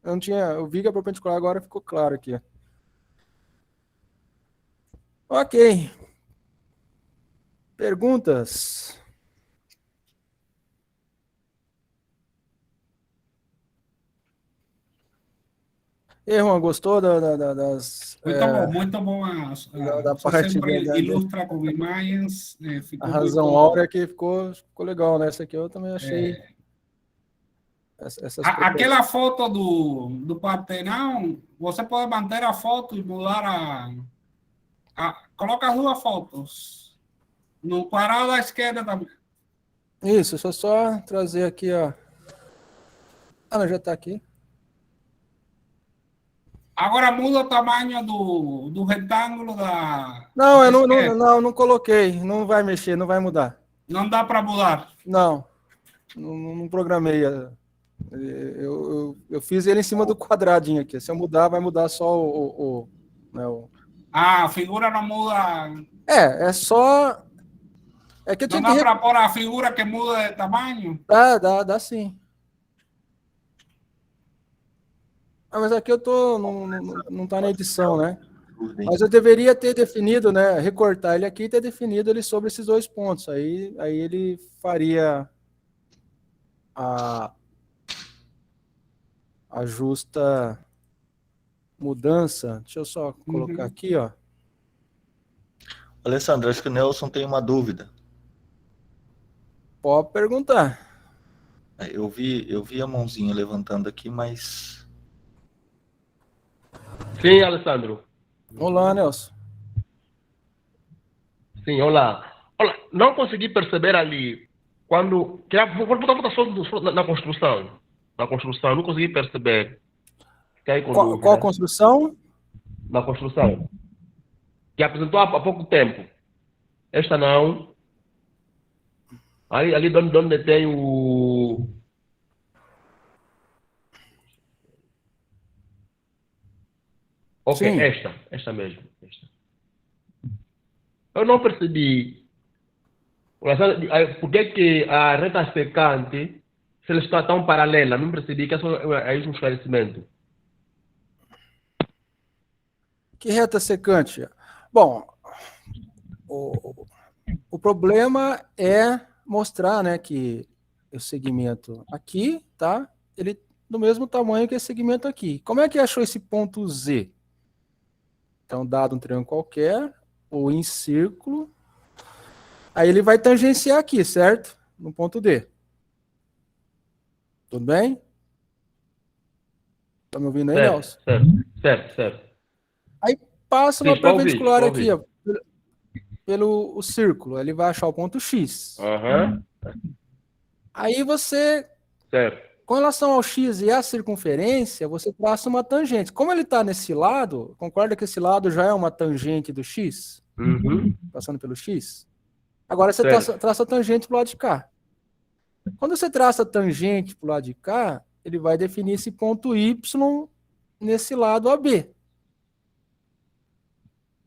eu vi que é perpendicular, agora ficou claro aqui. Ok. Perguntas? E Juan, gostou das... Muito bom. Da parte sempre ilustra com imagens. A razão áurea que ficou legal, né? Essa aqui eu também achei... Aquela foto do Partenão, você pode manter a foto e mudar coloca as 2 fotos. No quadrado da esquerda também. Isso, só trazer aqui, ó. Ela já está aqui. Agora muda o tamanho do retângulo da... Não, eu não coloquei. Não vai mexer, não vai mudar. Não dá para mudar? Não programei. Eu fiz ele em cima do quadradinho aqui. Se eu mudar, vai mudar só a figura não muda... É só... que eu não dá para pôr a figura que muda de tamanho? Dá sim. Mas aqui eu não tá na edição, né? Mas eu deveria ter definido, né? Recortar ele aqui e ter definido ele sobre esses 2 pontos. Aí ele faria a justa mudança. Deixa eu só colocar aqui, ó. Alessandro, acho que o Nelson tem uma dúvida. Pode perguntar. Eu vi a mãozinha levantando aqui, mas... Sim, Alessandro. Olá, Nelson. Sim, olá. Olha, não consegui perceber ali quando... Vou botar só na construção. Na construção, não consegui perceber. Qual construção? Na construção. Que apresentou há pouco tempo. Esta não. Ali onde tem o... Ok, sim. Esta mesmo. Eu não percebi por que a reta secante, se ela está tão paralela, não percebi que é um esclarecimento. Que reta secante? Bom, o problema é mostrar, né, que o segmento aqui, tá? Ele do mesmo tamanho que esse segmento aqui. Como é que achou esse ponto Z? Então, dado um triângulo qualquer, ou em círculo, aí ele vai tangenciar aqui, certo? No ponto D. Tudo bem? Tá me ouvindo aí, Nelson? Certo. Aí passa uma perpendicular aqui, ó, pelo círculo. Ele vai achar o ponto X. Aí você... Certo. Com relação ao X e à circunferência, você traça uma tangente. Como ele está nesse lado, concorda que esse lado já é uma tangente do X? Passando pelo X? Agora você traça a tangente para o lado de cá. Quando você traça a tangente para o lado de cá, ele vai definir esse ponto Y nesse lado AB.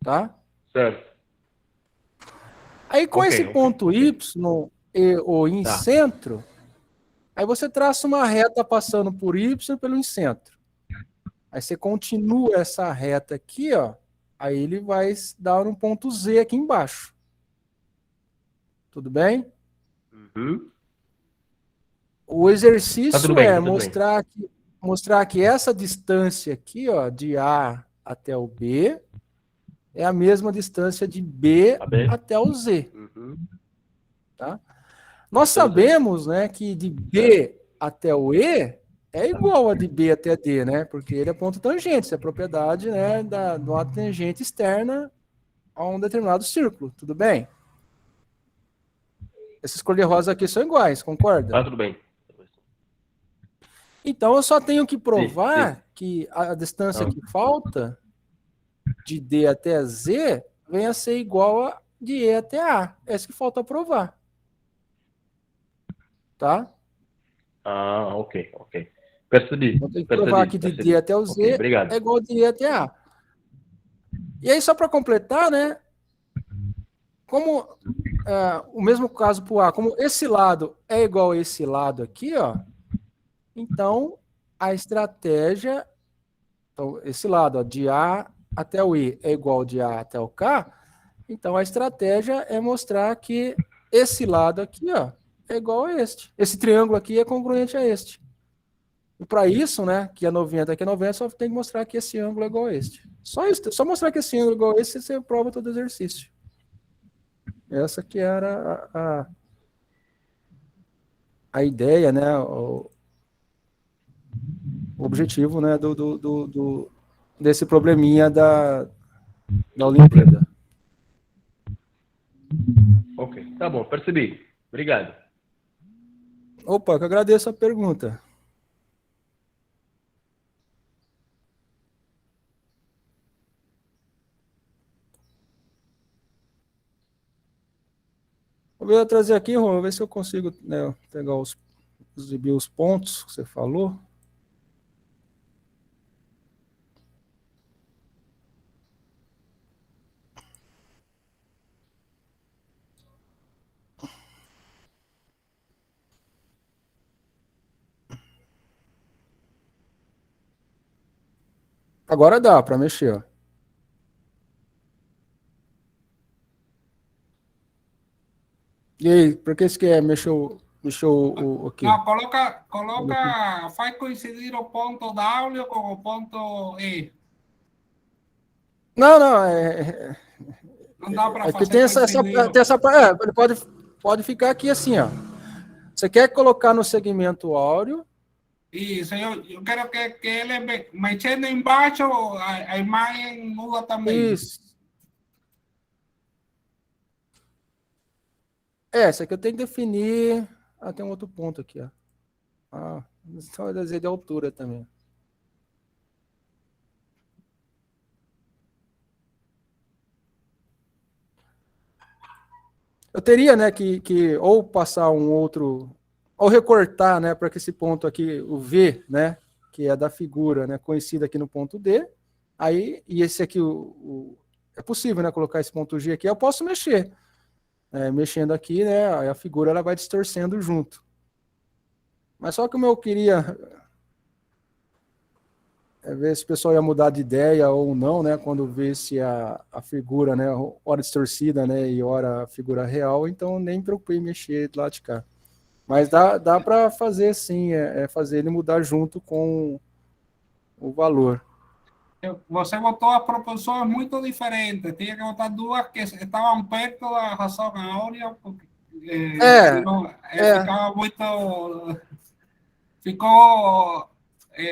Tá? Certo. Aí com Ok, esse ok, ponto ok. Y e o incentro, aí você traça uma reta passando por Y pelo incentro. Aí você continua essa reta aqui, ó. Aí ele vai dar um ponto Z aqui embaixo. Tudo bem? Uhum. O Tá exercício tudo bem, é tá tudo bem. mostrar que essa distância aqui, ó, de A até o B, é a mesma distância de B Tá bem? até o Z. Uhum. Tá? Nós Até o Z. sabemos, né, que de B até o E é igual a de B até D, né? Porque ele é ponto tangente, isso é propriedade, né, de uma tangente externa a um determinado círculo. Tudo bem? Essas cor-de-rosa aqui são iguais, concorda? Tá tudo bem. Então eu só tenho que Sim, provar sim. que a distância Ah. que falta de D até Z venha a ser igual a de E até A. É isso que falta provar. Tá? Ah, ok, ok. Percebi, Então tem que provar que de D até o Ok, Z obrigado. é igual a de E até A. E aí, só para completar, né? Como o mesmo caso para o A, como esse lado é igual a esse lado aqui, ó, então a estratégia, então, esse lado, ó, de A até o I é igual de A até o K, então a estratégia é mostrar que esse lado aqui, ó, é igual a este. Esse triângulo aqui é congruente a este. E para isso, né, que é 90 aqui é 90, só tem que mostrar que esse ângulo é igual a este. Só isso, só mostrar que esse ângulo é igual a este, você prova todo o exercício. Essa que era a ideia, né, o objetivo, né, desse probleminha da Olimpíada. Ok, tá bom, percebi. Obrigado. Opa, eu que agradeço a pergunta. Vou trazer aqui, Rô, ver se eu consigo, né, pegar exibir os pontos que você falou. Agora dá para mexer, ó. E aí, por que você quer mexer o aqui? Não, faz coincidir o ponto W com o ponto E. Não, Não dá para porque fazer tem coincidir. ele pode ficar aqui assim, ó. Você quer colocar no segmento áureo? Isso, eu quero que ele mexendo embaixo, a imagem muda também. Isso. Essa aqui eu tenho que definir. Ah, tem um outro ponto aqui, ó. Ah, então eu desenho de altura também. Eu teria, né, que ou passar um outro, ou recortar, né, para que esse ponto aqui, o V, né, que é da figura, né, conhecida aqui no ponto D, aí, e esse aqui, é possível, né, colocar esse ponto G aqui, eu posso mexer. Mexendo aqui, né, a figura ela vai distorcendo junto. Mas só que o eu queria ver se o pessoal ia mudar de ideia ou não, né, quando vê se a figura, né, hora distorcida, né, e hora a figura real, então nem me preocupei em mexer do lado de cá. Mas dá para fazer sim, fazer ele mudar junto com o valor. Você botou as proporções muito diferentes. Tinha que botar duas que estavam perto da razão áurea, porque ficava muito. Ficou.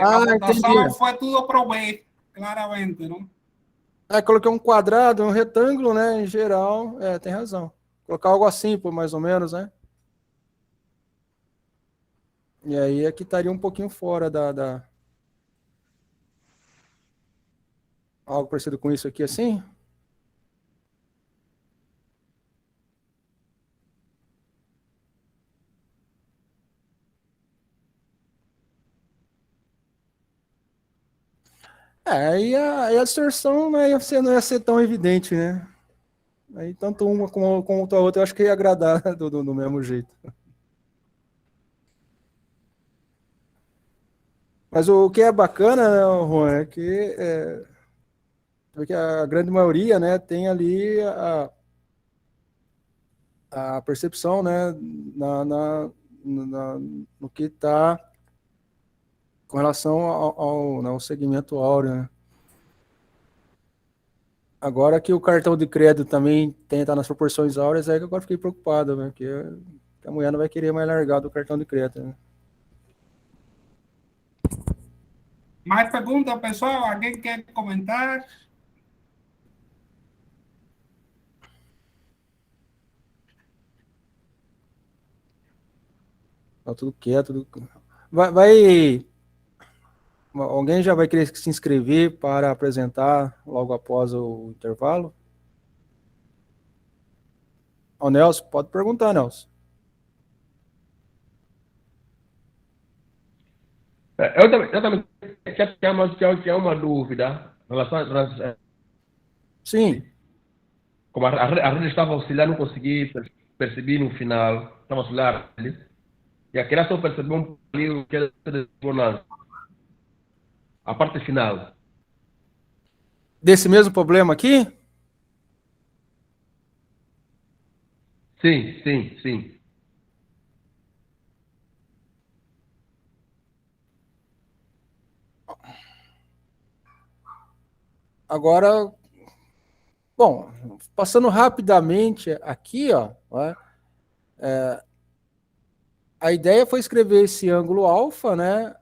A votação foi tudo pro B, claramente, não? Coloquei um quadrado, um retângulo, né, em geral, tem razão. Colocar algo assim, por mais ou menos, né? E aí aqui estaria um pouquinho fora algo parecido com isso aqui, assim. Aí a distorção não ia ser tão evidente, né? Aí tanto uma como a outra, eu acho que ia agradar do mesmo jeito. Mas o que é bacana, né, Juan, é que a grande maioria, né, tem ali a percepção, né, no que está com relação ao segmento áureo, né? Agora que o cartão de crédito também está nas proporções áureas, é que agora fiquei preocupado, né, porque a mulher não vai querer mais largar do cartão de crédito, né? Mais perguntas, pessoal? Alguém quer comentar? Tá tudo quieto. Alguém já vai querer se inscrever para apresentar logo após o intervalo? O Nelson, pode perguntar, Nelson. Eu também tinha uma dúvida em relação a... Sim. Como a rede estava oscilando, não consegui perceber no final. Estava oscilando. E aqui era só perceber um pouquinho que era bonança. A parte final. Desse mesmo problema aqui? Sim. Agora, bom, passando rapidamente aqui, ó, a ideia foi escrever esse ângulo alfa, né,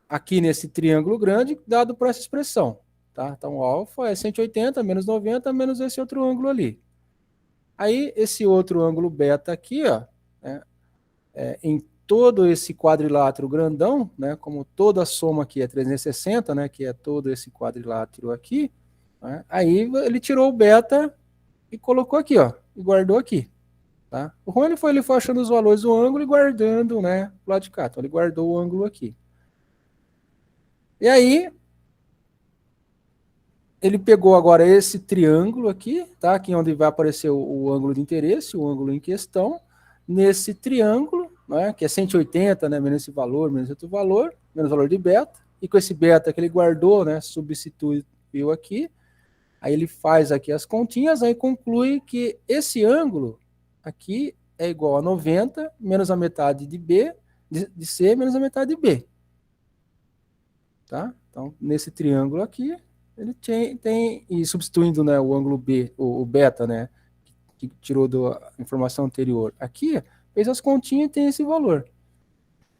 aqui nesse triângulo grande, dado por essa expressão, tá? Então, alfa é 180 menos 90 menos esse outro ângulo ali. Aí, esse outro ângulo beta aqui, ó, né, em todo esse quadrilátero grandão, né, como toda a soma aqui é 360, né, que é todo esse quadrilátero aqui, né, aí ele tirou o beta e colocou aqui, ó, e guardou aqui. Tá? O Juan ele foi achando os valores do ângulo e guardando, né, do lado de cá. Então ele guardou o ângulo aqui. E aí ele pegou agora esse triângulo aqui, tá? Aqui onde vai aparecer o ângulo de interesse, o ângulo em questão, nesse triângulo, né, que é 180, né, menos esse valor, menos outro valor, menos o valor de beta, e com esse beta que ele guardou, né, substituiu aqui, aí ele faz aqui as continhas, aí conclui que esse ângulo aqui é igual a 90 menos a metade de B, de C menos a metade de B. Tá? Então, nesse triângulo aqui, ele tem e substituindo, né, o ângulo B, o beta, né, que tirou da informação anterior aqui, fez as continhas e tem esse valor.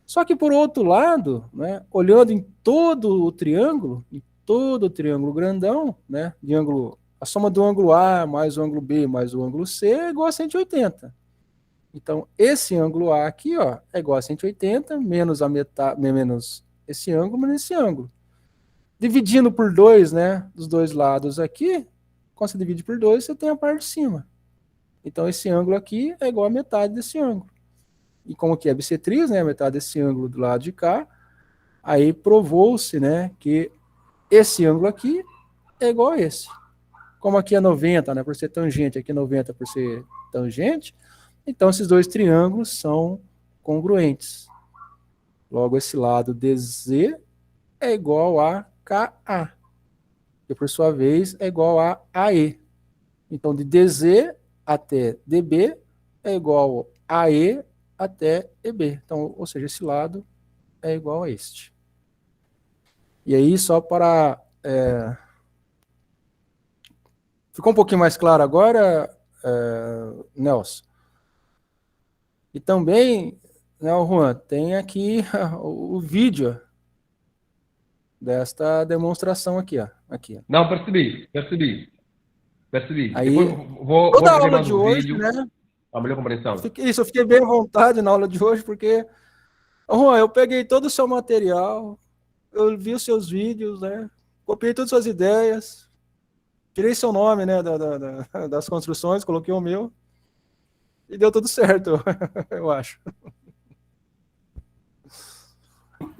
Só que, por outro lado, né, olhando em todo o triângulo grandão, né, de ângulo, a soma do ângulo A mais o ângulo B mais o ângulo C é igual a 180. Então, esse ângulo A aqui, ó, é igual a 180 menos a metade, menos esse ângulo menos esse ângulo. Dividindo por 2, né, dos dois lados aqui, quando você divide por 2, você tem a parte de cima. Então, esse ângulo aqui é igual a metade desse ângulo. E como que é bissetriz, né, a metade desse ângulo do lado de cá, aí provou-se, né, que esse ângulo aqui é igual a esse. Como aqui é 90, né, por ser tangente, aqui é 90 por ser tangente, então esses dois triângulos são congruentes. Logo, esse lado DZ é igual a KA, que por sua vez é igual a AE. Então, de DZ até DB é igual a AE até EB. Então, ou seja, esse lado é igual a este. E aí, só para... Ficou um pouquinho mais claro agora, Nelson? E também, né, Juan, tem aqui o vídeo desta demonstração aqui, ó. Aqui. Não, percebi. Aí, vou toda a fazer aula mais de um hoje, vídeo, né? a melhor compreensão. Eu fiquei bem à vontade na aula de hoje, porque, Juan, eu peguei todo o seu material, eu vi os seus vídeos, né? Copiei todas as suas ideias, tirei seu nome, né, das construções, coloquei o meu, e deu tudo certo, eu acho.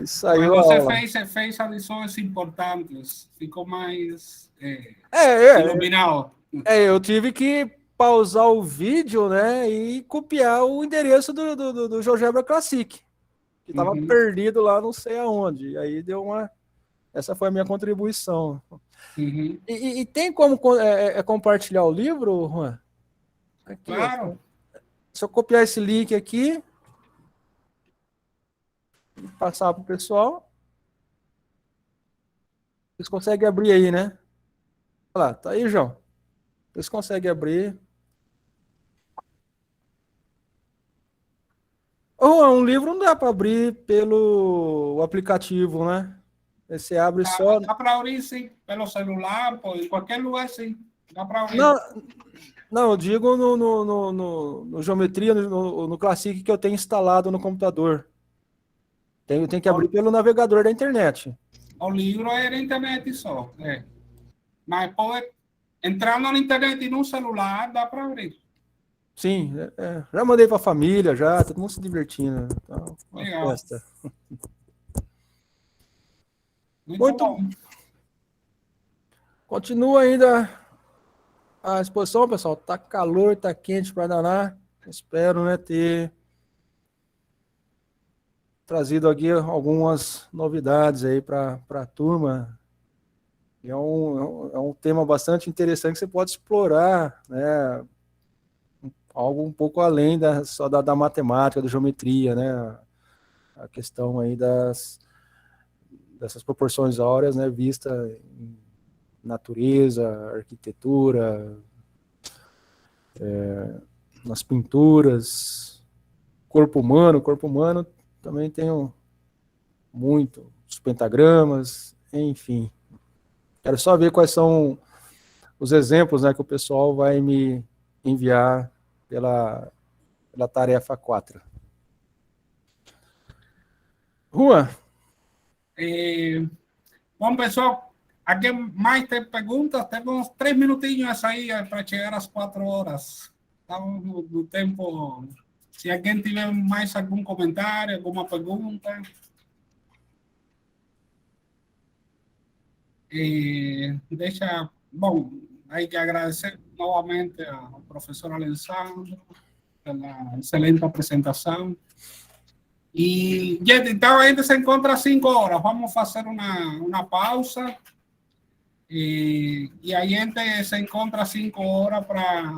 Saiu Mas a você aula. fez adições importantes, ficou mais É, iluminado. eu tive que pausar o vídeo, né, e copiar o endereço do GeoGebra Classic, que estava Uhum. perdido lá não sei aonde. E aí deu uma... Essa foi a minha contribuição. Uhum. E tem como compartilhar o livro, Juan? Aqui, Claro. Se eu copiar esse link aqui e passar para o pessoal, vocês conseguem abrir aí, né? Olha lá, tá aí, João. Vocês conseguem abrir. Um livro não dá para abrir pelo aplicativo, né? Você abre só. Dá para abrir, sim, pelo celular, em qualquer lugar, sim. Dá para abrir. Não, eu digo no Geometria, no Classic que eu tenho instalado no computador. Tem que abrir pelo navegador da internet. O livro é na internet só. Mas pode, entrando na internet e no celular, dá para abrir. Sim, já mandei para a família, já, todo mundo se divertindo. Então, Legal. Festa. Muito bom. Continua ainda a exposição, pessoal. Tá calor, tá quente para danar. Espero, né, ter trazido aqui algumas novidades aí para a turma. É um tema bastante interessante que você pode explorar, né? Algo um pouco além só da matemática, da geometria, né? A questão aí dessas proporções áureas, né? Vista em natureza, arquitetura, nas pinturas, corpo humano também tem os pentagramas, enfim. Quero só ver quais são os exemplos, né, que o pessoal vai me enviar pela tarefa 4. Juan? Bom, pessoal, aqui mais tem perguntas? Temos 3 minutinhos aí para chegar às 4 horas. Estamos no tempo. Se alguém tiver mais algum comentário, alguma pergunta. Bom, hay que agradecer novamente al profesor Alessandro pela excelente presentação. E, gente, então a gente se encontra às 5 horas. Vamos fazer uma pausa. E a gente se encontra às 5 horas para